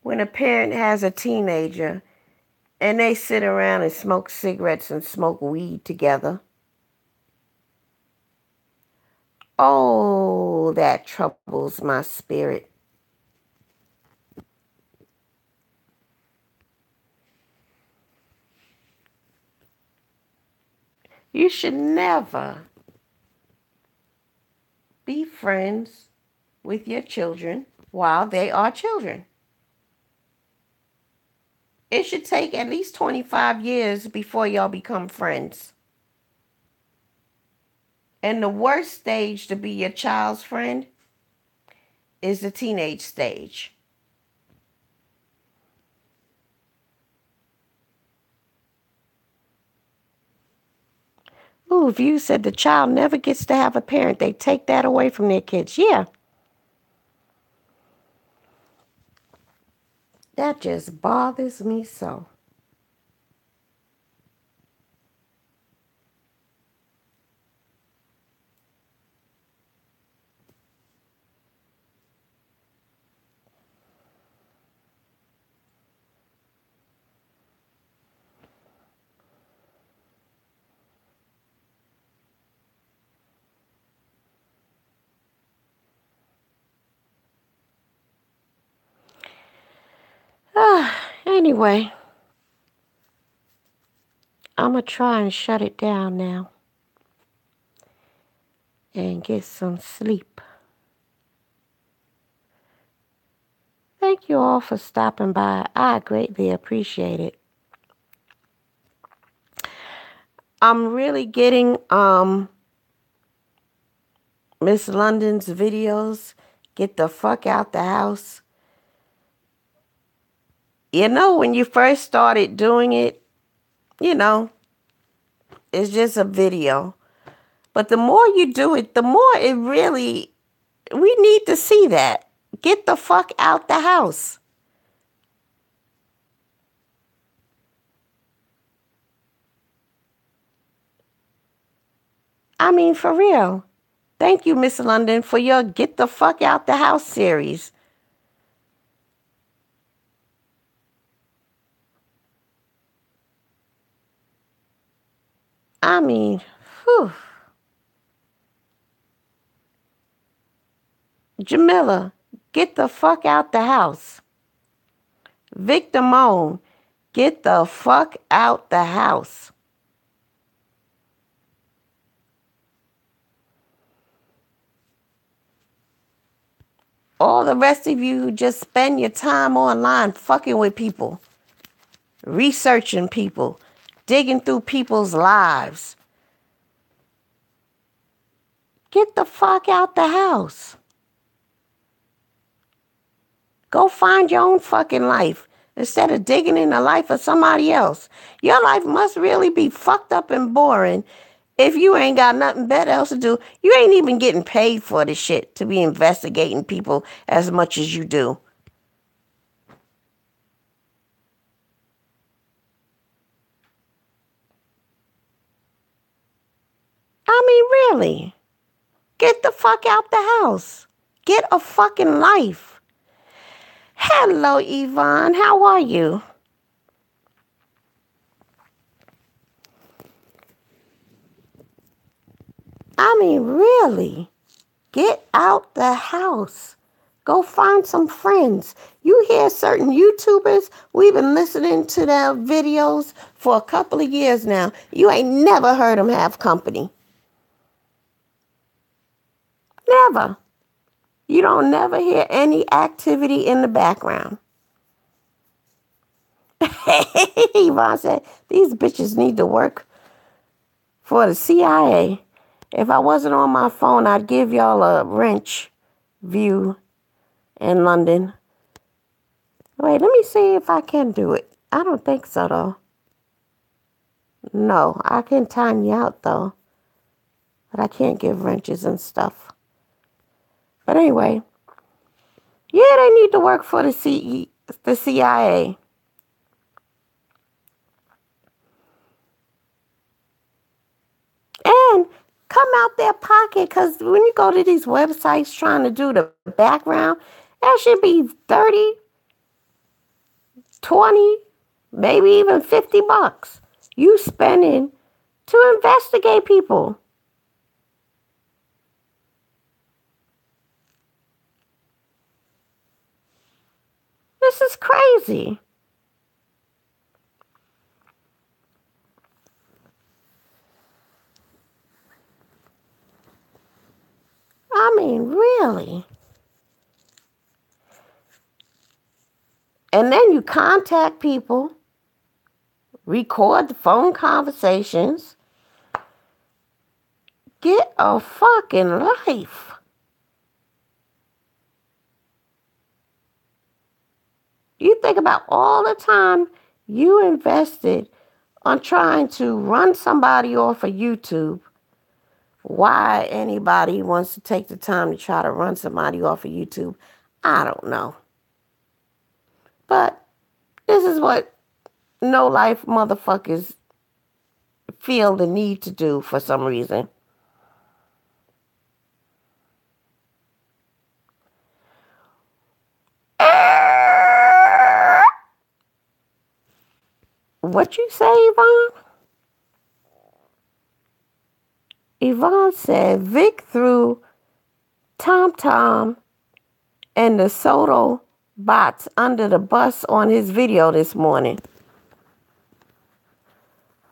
when a parent has a teenager and they sit around and smoke cigarettes and smoke weed together. Oh, that troubles my spirit. You should never be friends with your children while they are children. It should take at least 25 years before y'all become friends. And the worst stage to be your child's friend is the teenage stage. Ooh, if you said the child never gets to have a parent, they take that away from their kids. Yeah. That just bothers me so. Anyway, I'm going to try and shut it down now and get some sleep. Thank you all for stopping by. I greatly appreciate it. I'm really getting Miss London's videos. Get the fuck out the house. You know, when you first started doing it, you know, it's just a video. But the more you do it, the more it really, we need to see that. Get the fuck out the house. I mean, for real. Thank you, Miss London, for your Get the Fuck Out the House series. I mean, whew. Jamila, get the fuck out the house. Victor Moan, get the fuck out the house. All the rest of you who just spend your time online fucking with people, researching people, digging through people's lives. Get the fuck out the house. Go find your own fucking life instead of digging in the life of somebody else. Your life must really be fucked up and boring if you ain't got nothing better else to do. You ain't even getting paid for this shit to be investigating people as much as you do. I mean, really. Get the fuck out the house. Get a fucking life. Hello, Yvonne. How are you? I mean, really. Get out the house. Go find some friends. You hear certain YouTubers, we've been listening to their videos for a couple of years now. You ain't never heard them have company. Never. You don't never hear any activity in the background. Yvonne said, these bitches need to work for the CIA. If I wasn't on my phone, I'd give y'all a wrench view in London. Wait, let me see if I can do it. I don't think so, though. No, I can time you out, though. But I can't give wrenches and stuff. But anyway, yeah, they need to work for the CIA. And come out their pocket, because when you go to these websites trying to do the background, that should be 30, 20, maybe even $50 you spending to investigate people. This is crazy. I mean, really. And then you contact people, record the phone conversations. Get a fucking life. You think about all the time you invested on trying to run somebody off of YouTube. Why anybody wants to take the time to try to run somebody off of YouTube, I don't know. But this is what no life motherfuckers feel the need to do for some reason. What you say, Yvonne? Yvonne said Vic threw Tom Tom and the Soto bots under the bus on his video this morning.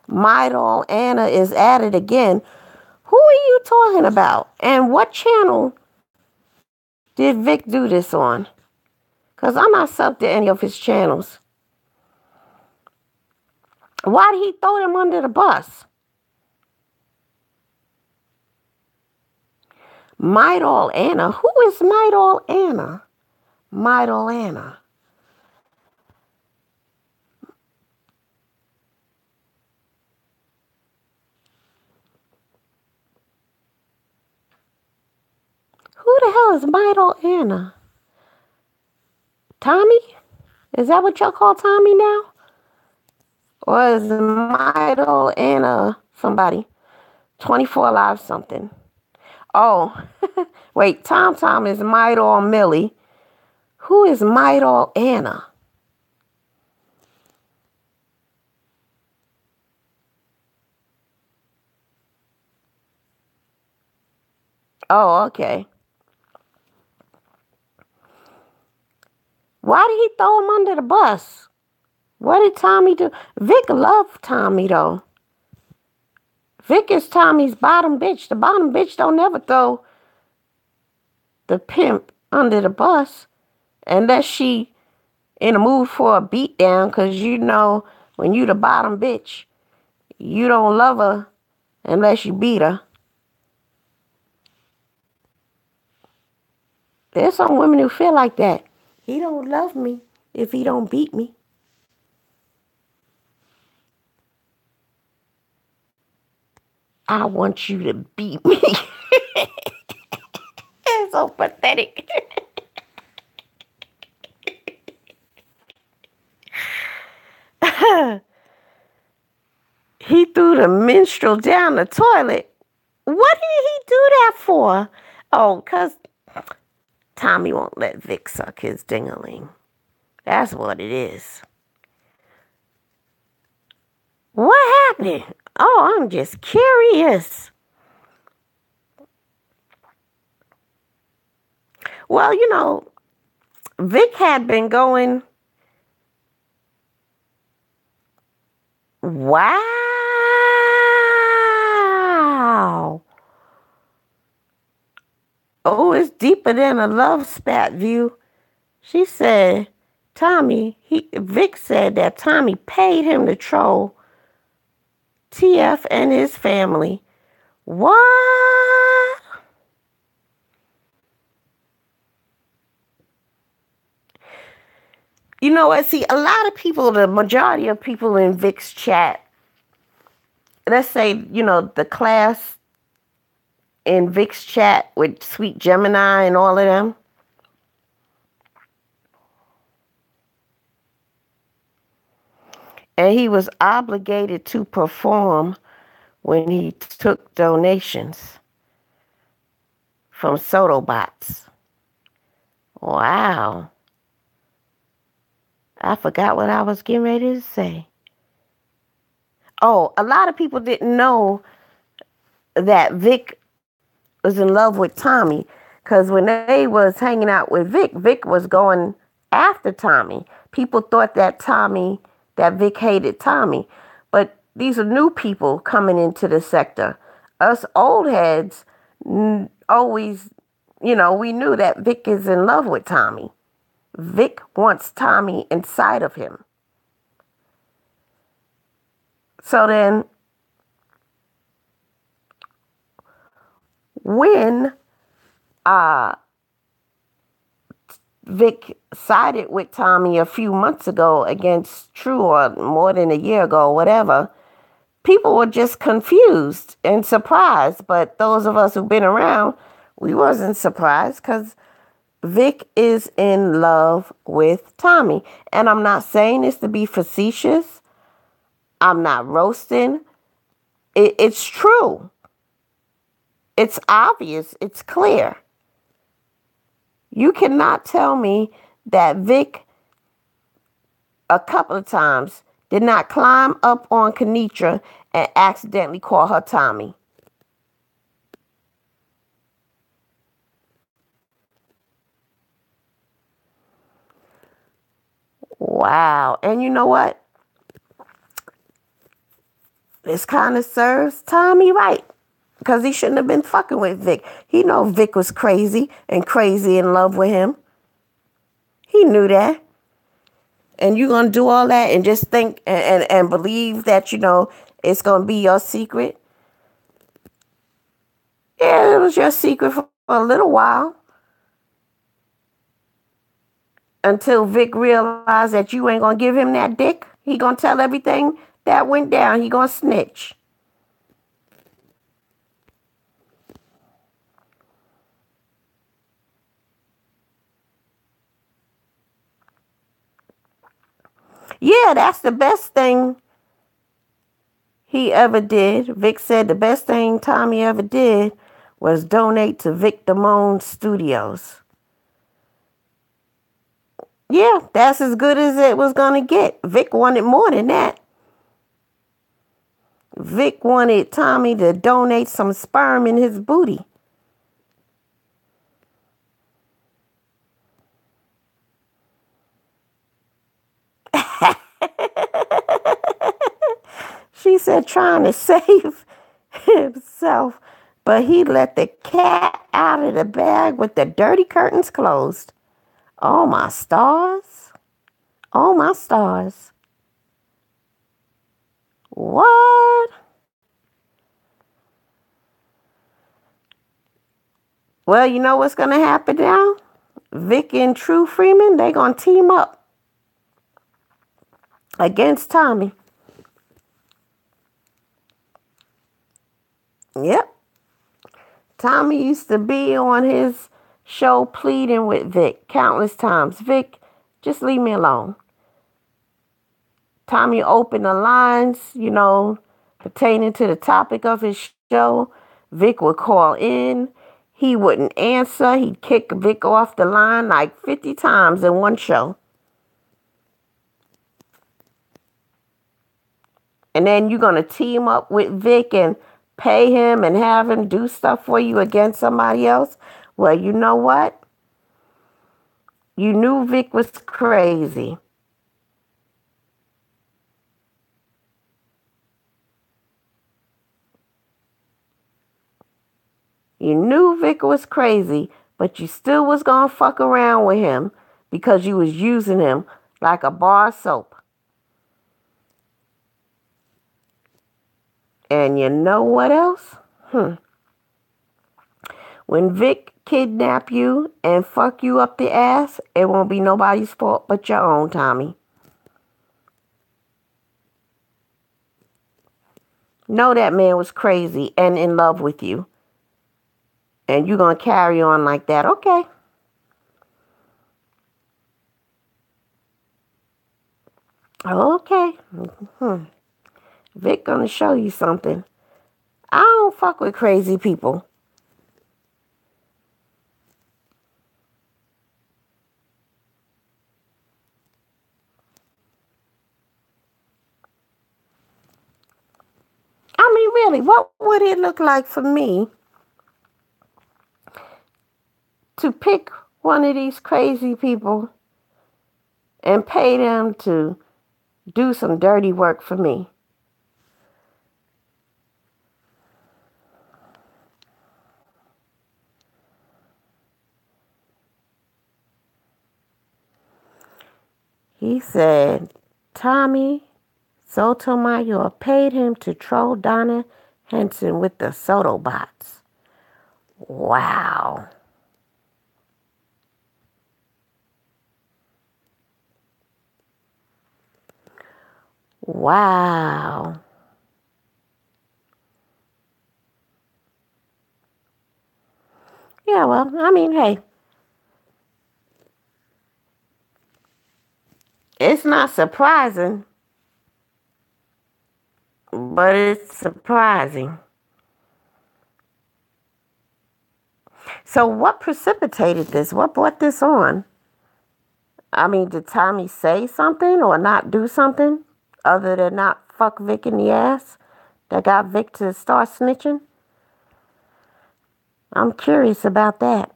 Midol Anna is at it again. Who are you talking about? And what channel did Vic do this on? Because I'm not sub to any of his channels. Why did he throw them under the bus? Midol Anna. Who is Midol Anna? Midol Anna. Who the hell is Midol Anna? Tommy? Is that what y'all call Tommy now? Or is Midol Anna somebody? 24 Live something. Oh, wait, Tom Tom is Midol Millie. Who is Midol Anna? Oh, okay. Why did he throw him under the bus? What did Tommy do? Vic loved Tommy, though. Vic is Tommy's bottom bitch. The bottom bitch don't never throw the pimp under the bus unless she in a mood for a beat down, because you know when you the bottom bitch, you don't love her unless you beat her. There's some women who feel like that. He don't love me if he don't beat me. I want you to beat me. It's so pathetic. He threw the minstrel down the toilet. What did he do that for? Oh, because Tommy won't let Vic suck his ding-a-ling. That's what it is. What happened? Oh, I'm just curious. Well, you know, Vic had been going. Wow. Oh, it's deeper than a love spat view. She said, Vic said that Tommy paid him to troll TF and his family. What? You know what? See, a lot of people, the majority of people in Vic's chat, let's say, the class in Vic's chat with Sweet Gemini and all of them, and he was obligated to perform when he took donations from Sotobots. Wow. I forgot what I was getting ready to say. Oh, a lot of people didn't know that Vic was in love with Tommy, because when they was hanging out with Vic, Vic was going after Tommy. People thought that Vic hated Tommy, but these are new people coming into the sector. Us old heads always, we knew that Vic is in love with Tommy. Vic wants Tommy inside of him. So then, when Vic sided with Tommy a few months ago against True, or more than a year ago, whatever, people were just confused and surprised. But those of us who've been around, we wasn't surprised, because Vic is in love with Tommy. And I'm not saying this to be facetious. I'm not roasting. It's true. It's obvious. It's clear. You cannot tell me that Vic, a couple of times, did not climb up on Kenitra and accidentally call her Tommy. Wow. And you know what? This kind of serves Tommy right, because he shouldn't have been fucking with Vic. He know Vic was crazy and crazy in love with him. He knew that. And you gonna do all that and just think and believe that, it's gonna be your secret? Yeah, it was your secret for a little while. Until Vic realized that you ain't gonna give him that dick. He gonna tell everything that went down. He gonna snitch. Yeah, that's the best thing he ever did. Vic said the best thing Tommy ever did was donate to Vic Damone Studios. Yeah, that's as good as it was going to get. Vic wanted more than that. Vic wanted Tommy to donate some sperm in his booty. She said trying to save himself, but he let the cat out of the bag with the dirty curtains closed. Oh, my stars. Oh, my stars. What? Well, you know what's going to happen now? Vic and True Freeman, they going to team up against Tommy. Yep. Tommy used to be on his show pleading with Vic countless times. Vic, just leave me alone. Tommy opened the lines, pertaining to the topic of his show. Vic would call in. He wouldn't answer. He'd kick Vic off the line like 50 times in one show. And then you're going to team up with Vic and pay him and have him do stuff for you against somebody else? Well, you know what? You knew Vic was crazy. You knew Vic was crazy, but you still was going to fuck around with him because you was using him like a bar of soap. And you know what else? When Vic kidnap you and fuck you up the ass, it won't be nobody's fault but your own, Tommy. Know that man was crazy and in love with you. And you're going to carry on like that. Okay. Okay. Vic gonna show you something. I don't fuck with crazy people. I mean, really, what would it look like for me to pick one of these crazy people and pay them to do some dirty work for me? He said, Tommy Sotomayor paid him to troll Donna Henson with the Sotobots. Wow. Wow. Yeah, well, I mean, hey, it's not surprising, but it's surprising. So what precipitated this? What brought this on? I mean, did Tommy say something or not do something other than not fuck Vic in the ass that got Vic to start snitching? I'm curious about that.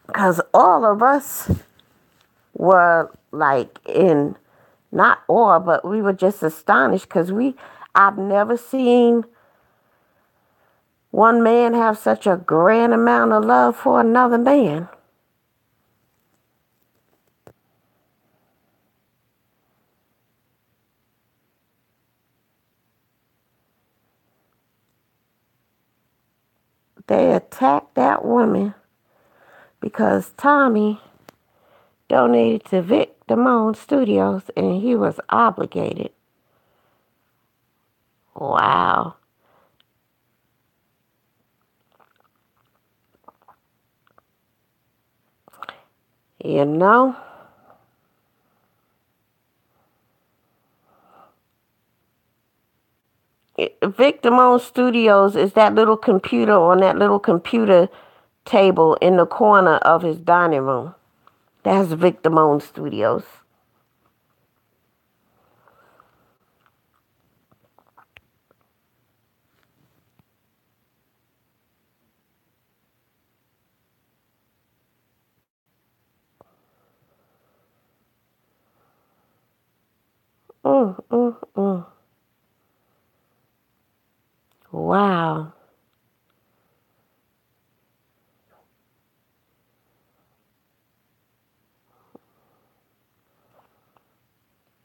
Because all of us were like in, not awe, but we were just astonished because I've never seen one man have such a grand amount of love for another man. They attacked that woman because Tommy donated to Vic Damone Studios and he was obligated. Wow. You know, Vic Damone Studios is that little computer on that little computer table in the corner of his dining room. That's Vic Damone Studios. Mm, mm, mm. Wow.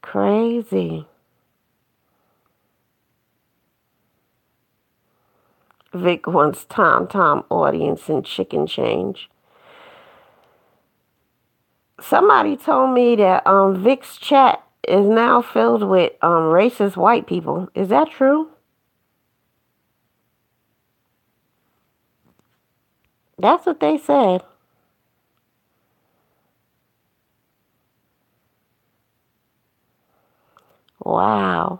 Crazy. Vic wants Tom audience and chicken change. Somebody told me that Vic's chat is now filled with racist white people. Is that true? That's what they said. Wow.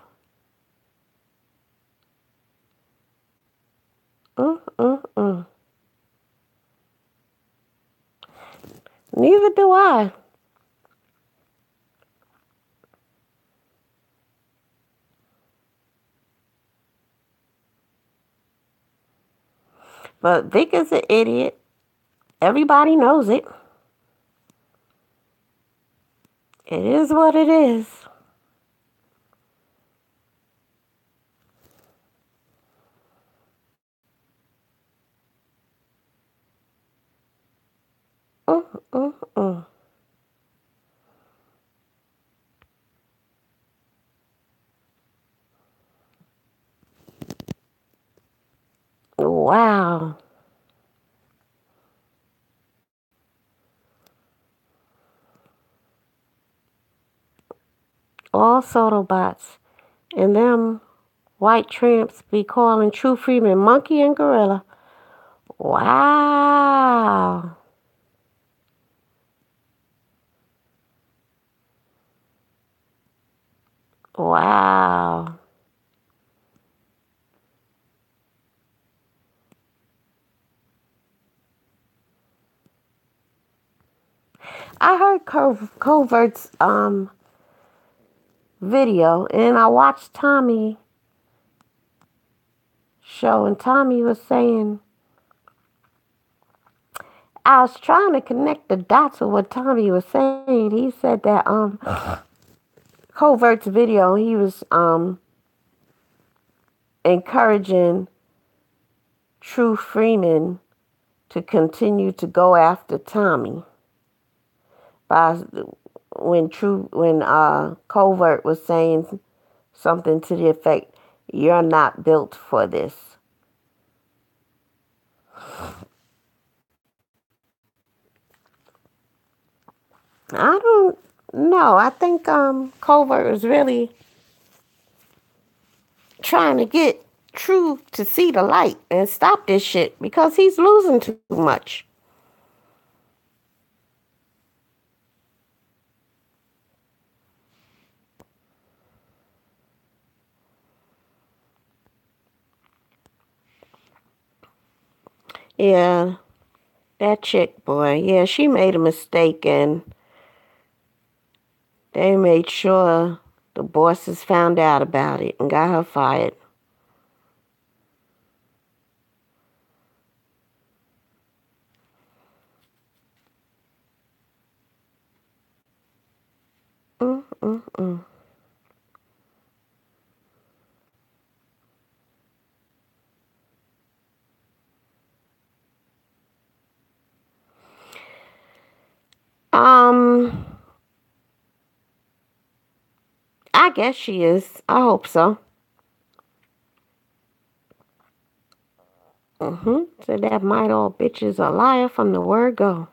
Mm, mm, mm. Neither do I. But Vic is an idiot. Everybody knows it. It is what it is. Mm, mm. Mm-mm. Wow. All Sotobots. And them white tramps be calling True Freeman monkey and gorilla. Wow. Wow. I heard Covert's video, and I watched Tommy show, and Tommy was saying, I was trying to connect the dots with what Tommy was saying. He said that Covert's video, he was encouraging True Freeman to continue to go after Tommy by when Covert was saying something to the effect, "You're not built for this." I don't know. I think Covert was really trying to get True to see the light and stop this shit because he's losing too much. Yeah, that chick, boy. Yeah, she made a mistake, and they made sure the bosses found out about it and got her fired. Mm-mm-mm. Um, I guess she is. I hope so. So that might all bitch is a liar from the word go.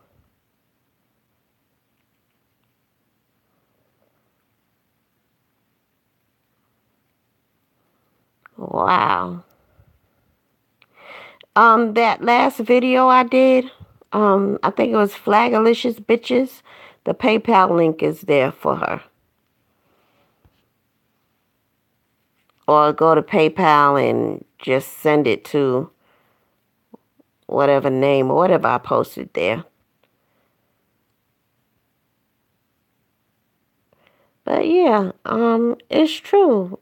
Wow. That last video I did, I think it was Flagalicious Bitches. The PayPal link is there for her. Or go to PayPal and just send it to whatever name or whatever I posted there. But yeah, it's true.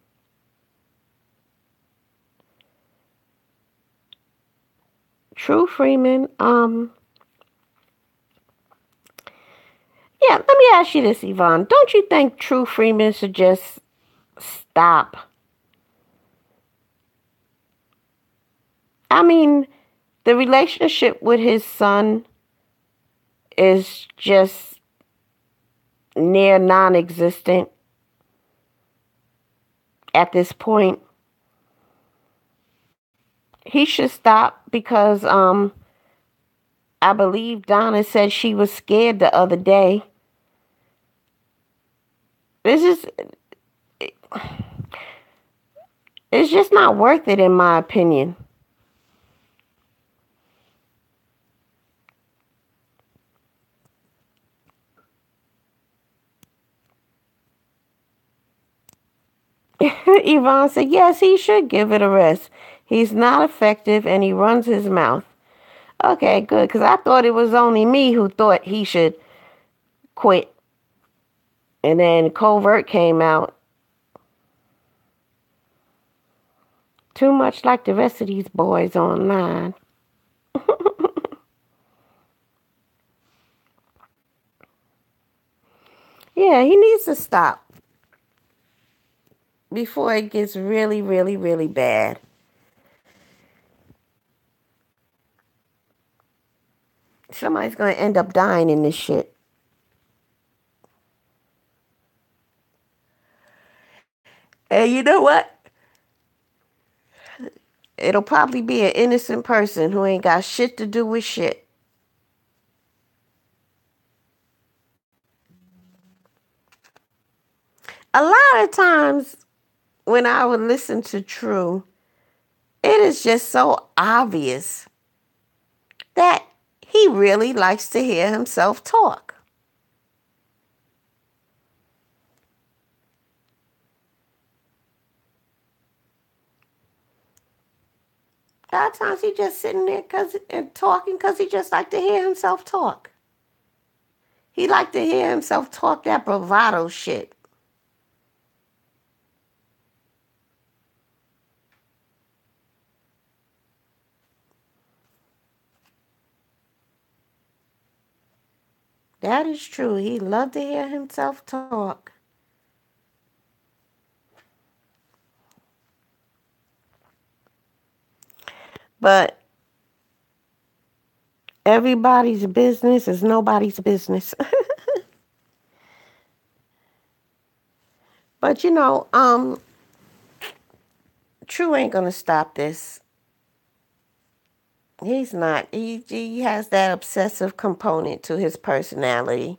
True Freeman, yeah, let me ask you this, Yvonne. Don't you think True Freeman should just stop? I mean, the relationship with his son is just near non-existent at this point. He should stop because I believe Donna said she was scared the other day. This is it's just not worth it in my opinion. Yvonne said, yes, he should give it a rest. He's not effective and he runs his mouth. Okay, good, because I thought it was only me who thought he should quit. And then Covert came out. Too much like the rest of these boys online. Yeah, he needs to stop before it gets really, really, really bad. Somebody's going to end up dying in this shit. And you know what? It'll probably be an innocent person who ain't got shit to do with shit. A lot of times when I would listen to True, it is just so obvious that he really likes to hear himself talk. A lot of times he just sitting there and talking because he just like to hear himself talk. He like to hear himself talk that bravado shit. That is true. He loved to hear himself talk. But everybody's business is nobody's business. But True ain't gonna stop this. He's not. He has that obsessive component to his personality.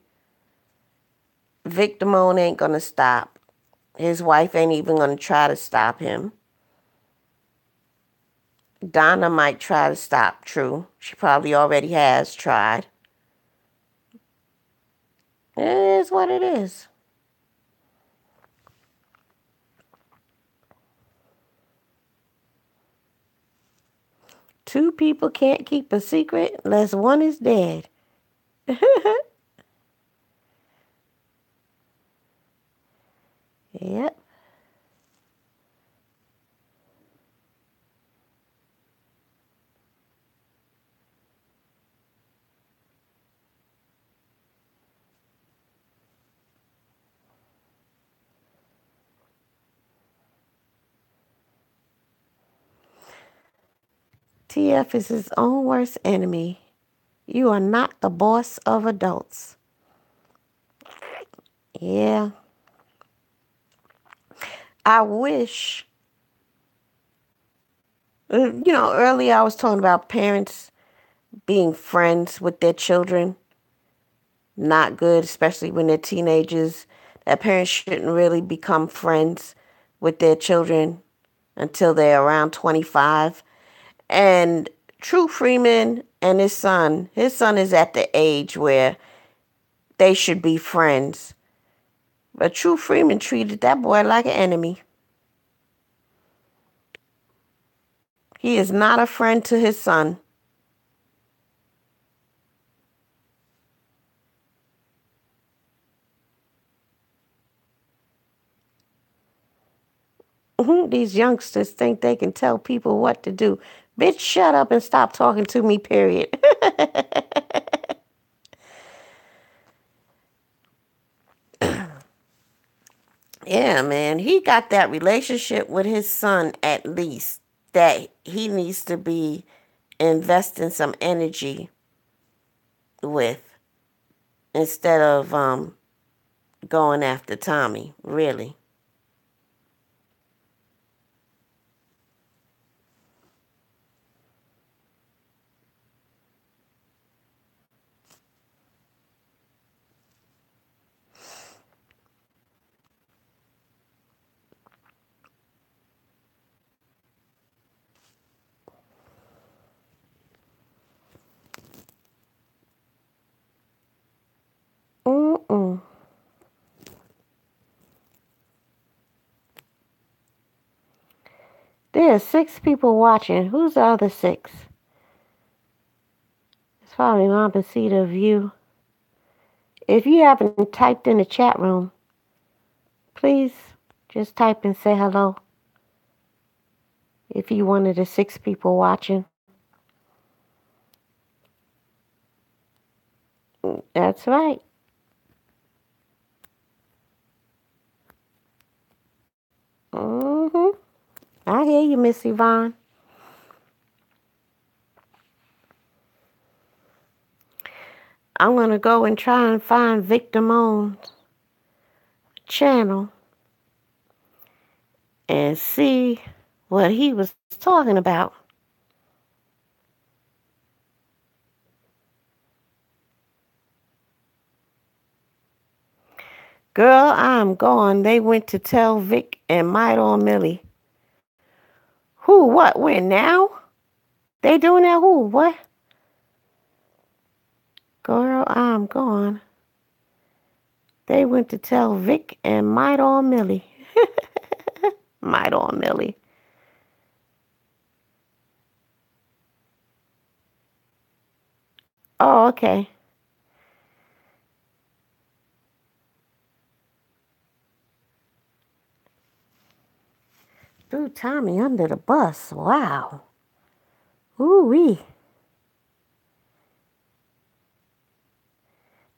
Victor Moan ain't gonna stop. His wife ain't even gonna try to stop him. Donna might try to stop True. She probably already has tried. It is what it is. Two people can't keep a secret unless one is dead. Yep. TF is his own worst enemy. You are not the boss of adults. Yeah. I wish, earlier I was talking about parents being friends with their children. Not good, especially when they're teenagers. That parents shouldn't really become friends with their children until they're around 25. And True Freeman and his son is at the age where they should be friends. But True Freeman treated that boy like an enemy. He is not a friend to his son. These youngsters think they can tell people what to do. Bitch, shut up and stop talking to me, period. Yeah, man. He got that relationship with his son at least that he needs to be investing some energy with instead of going after Tommy, really. Mm-mm. There are 6 people watching. Who's the other 6? It's probably Mom Pasita of you. If you haven't typed in the chat room, please just type and say hello. If you one of the 6 people watching. That's right. Mm-hmm. I hear you, Miss Yvonne. I'm going to go and try and find Victor Moan's channel and see what he was talking about. Girl, I'm gone. They went to tell Vic and Mydor Millie. Who, what, when, now? They doing that who, what? Girl, I'm gone. They went to tell Vic and Mydor Millie. Mydor Millie. Oh, okay. Threw Tommy under the bus. Wow. Ooh-wee.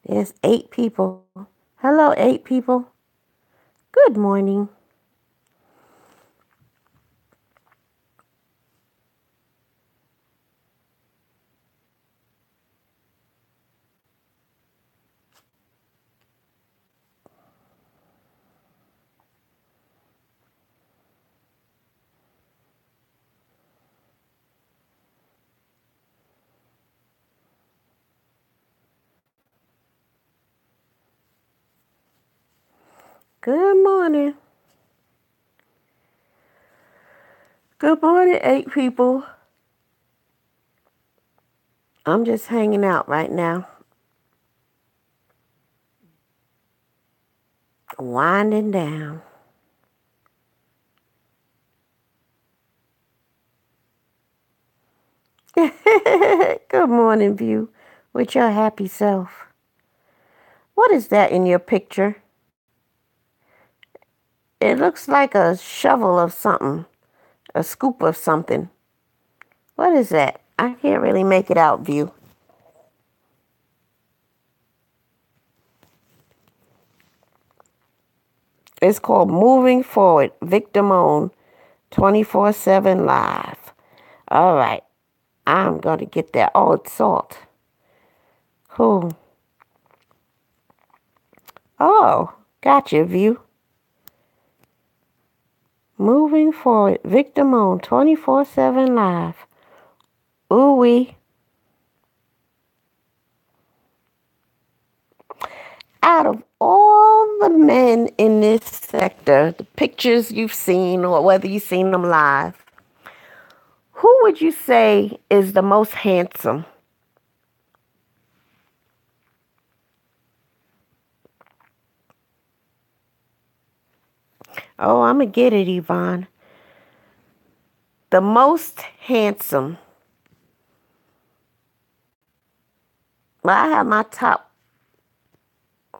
There's 8 people. Hello, 8 people. Good morning. Good morning. Good morning, 8 people. I'm just hanging out right now. Winding down. Good morning, View, with your happy self. What is that in your picture? It looks like a shovel of something, a scoop of something. What is that? I can't really make it out, View. It's called Moving Forward, Victor Moan, 24/7 Live. All right, I'm going to get that. Oh, it's salt. Cool. Oh, gotcha, View. Moving Forward, Victor Moan, 24/7 Live. Ooh-wee. Out of all the men in this sector, the pictures you've seen or whether you've seen them live, who would you say is the most handsome? Oh, I'm going to get it, Yvonne. The most handsome. Well, I have my top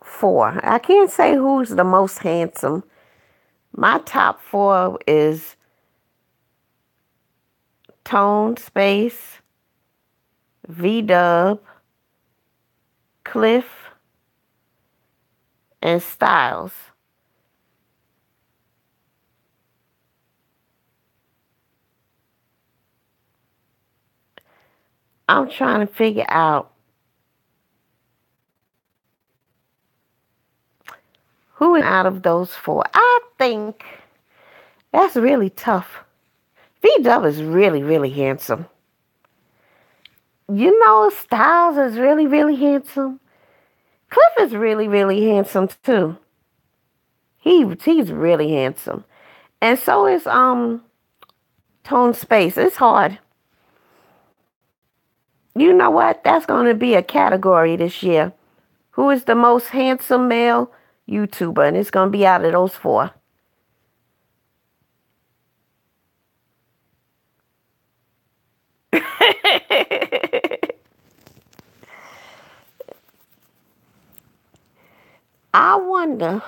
4. I can't say who's the most handsome. My top 4 is Tone Space, V-Dub, Cliff, and Styles. I'm trying to figure out who out of those 4. I think that's really tough. V-Dub is really, really handsome. You know, Styles is really, really handsome. Cliff is really, really handsome too. He's really handsome. And so is Tone Space. It's hard. You know what? That's going to be a category this year. Who is the most handsome male YouTuber? And it's going to be out of those 4. I wonder,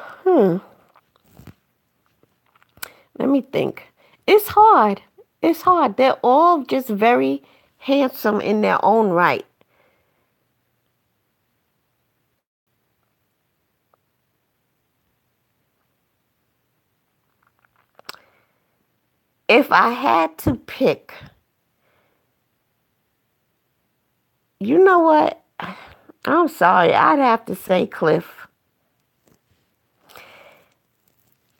let me think. It's hard. It's hard. They're all just very handsome in their own right. If I had to pick, you know what? I'm sorry, I'd have to say Cliff.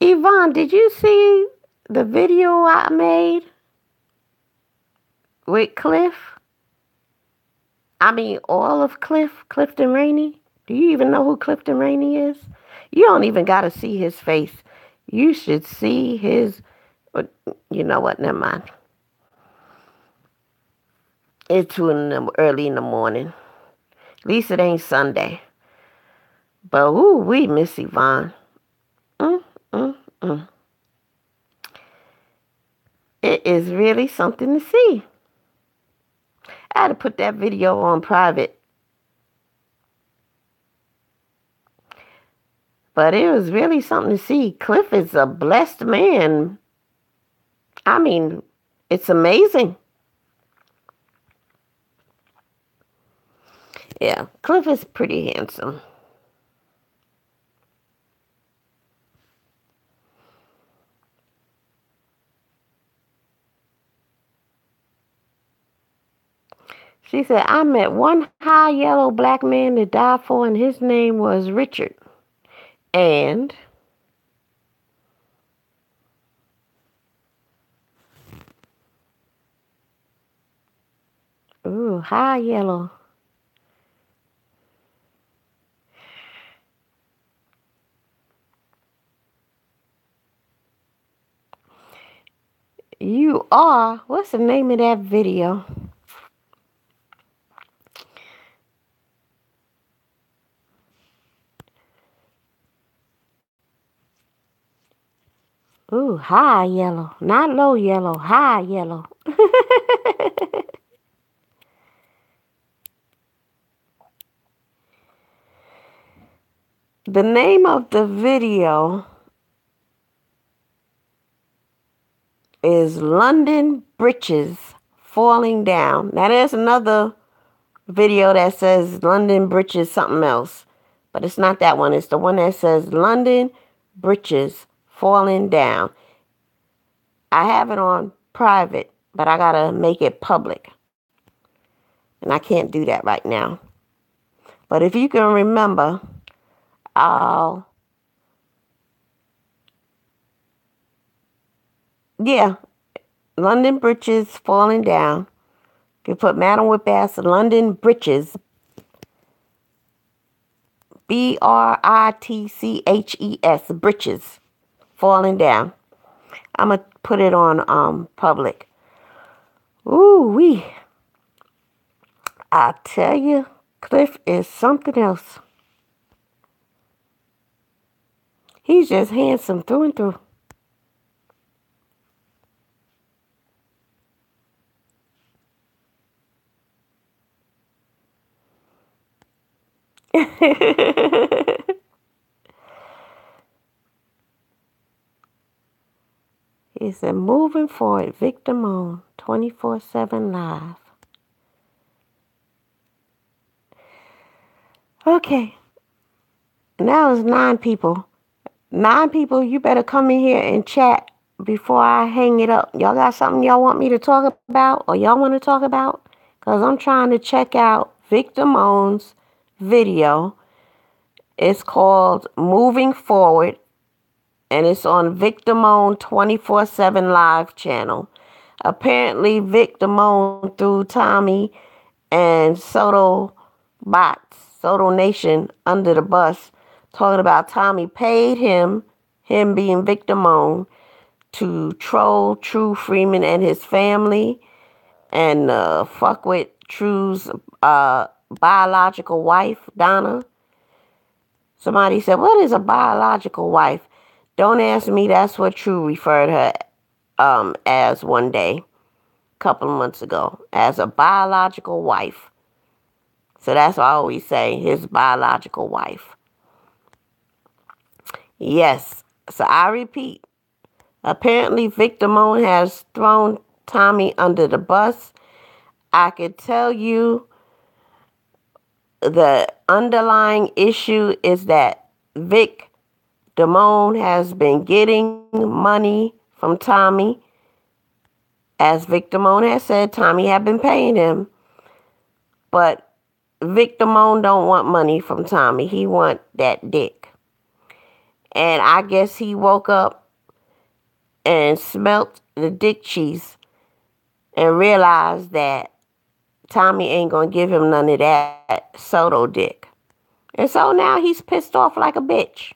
Yvonne, did you see the video I made with Cliff? I mean, all of Clifton Rainey. Do you even know who Clifton Rainey is? You don't even got to see his face. You should see his. You know what? Never mind. It's early in the morning. At least it ain't Sunday. But ooh, we miss Yvonne. Mm, mm, mm. It is really something to see. I had to put that video on private. But it was really something to see. Cliff is a blessed man. I mean, it's amazing. Yeah, Cliff is pretty handsome. She said, I met one high yellow black man to die for, and his name was Richard. And ooh, high yellow. You are, what's the name of that video? Ooh, high yellow. Not low yellow, high yellow. The name of the video is London Bridges Falling Down. Now there's another video that says London Bridges something else. But it's not that one. It's the one that says London Bridges Falling Down. I have it on private, but I gotta make it public. And I can't do that right now. But if you can remember, yeah, London Bridges Falling Down. You put Madam Whip-Ass London Bridges, Britches, Bridges Falling Down. I'm going to put it on public. Ooh, wee. I tell you, Cliff is something else. He's just handsome through and through. He said, moving forward, Victor Moon, 24/7 live. Okay. Now it's 9 people. 9 people, you better come in here and chat before I hang it up. Y'all got something y'all want me to talk about or y'all want to talk about? Because I'm trying to check out Victor Moon's video. It's called Moving Forward. And it's on Victor Moon 24/7 live channel. Apparently, Victor Moon threw Tommy and Soto Nation under the bus, talking about Tommy paid him being Victor Moon, to troll True Freeman and his family and fuck with True's biological wife, Donna. Somebody said, what is a biological wife? Don't ask me. That's what True referred her as one day, a couple of months ago, as a biological wife. So that's what I always say, his biological wife. Yes. So I repeat, apparently Victor Moon has thrown Tommy under the bus. I could tell you the underlying issue is that Vic Damone has been getting money from Tommy. As Vic Damone has said, Tommy had been paying him. But Vic Damone don't want money from Tommy. He want that dick. And I guess he woke up and smelt the dick cheese and realized that Tommy ain't gonna give him none of that Soto dick. And so now he's pissed off like a bitch.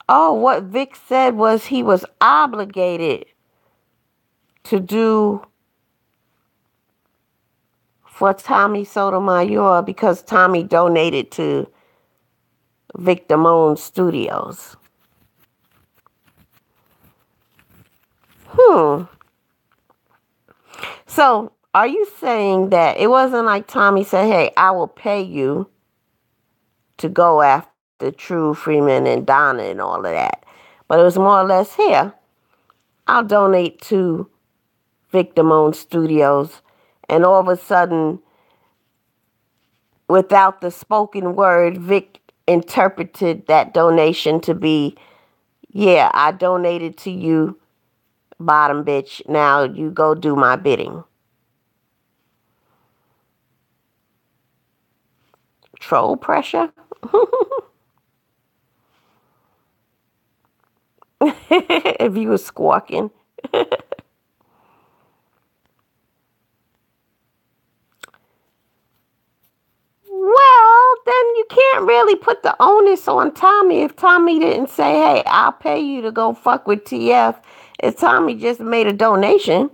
Oh, what Vic said was he was obligated to do for Tommy Sotomayor because Tommy donated to Vic Damone Studios. So, are you saying that it wasn't like Tommy said, hey, I will pay you to go after True, Freeman, and Donna and all of that. But it was more or less, here, I'll donate to Vic Damone Studios. And all of a sudden, without the spoken word, Vic interpreted that donation to be, yeah, I donated to you, bottom bitch. Now you go do my bidding. Troll pressure? If you were squawking. Well, then you can't really put the onus on Tommy if Tommy didn't say, hey, I'll pay you to go fuck with TF. If Tommy just made a donation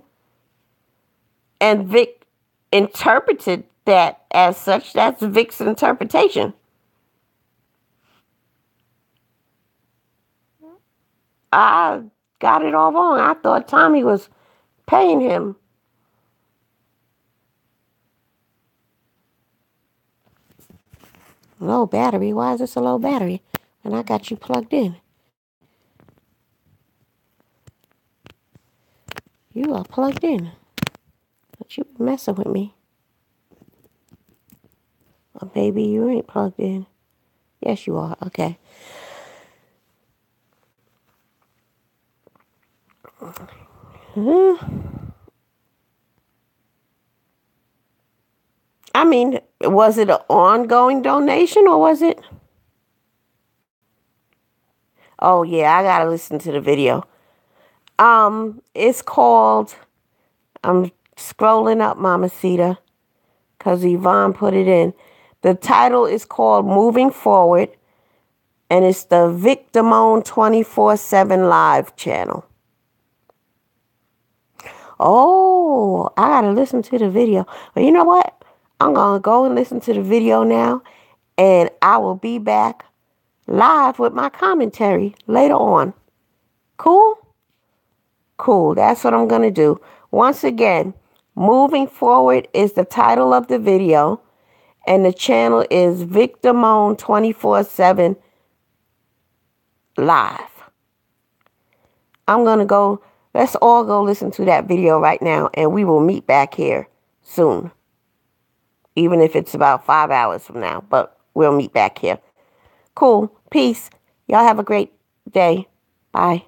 and Vic interpreted that as such, that's Vic's interpretation. I got it all wrong. I thought Tommy was paying him. Low battery? Why is this a low battery? And I got you plugged in. You are plugged in. Don't you be messing with me. Oh, baby, you ain't plugged in. Yes, you are. Okay. I mean, was it an ongoing donation or was it? Oh, yeah, I gotta listen to the video. It's called, I'm scrolling up, Mamacita, because Yvonne put it in. The title is called Moving Forward, and it's the Vic Damone 24/7 Live channel. Oh, I gotta listen to the video. But you know what? I'm gonna go and listen to the video now, and I will be back live with my commentary later on. Cool? Cool. That's what I'm gonna do. Once again, Moving Forward is the title of the video, and the channel is Vic Damone 24/7 Live. I'm gonna go. Let's all go listen to that video right now, and we will meet back here soon. Even if it's about 5 hours from now, but we'll meet back here. Cool. Peace. Y'all have a great day. Bye.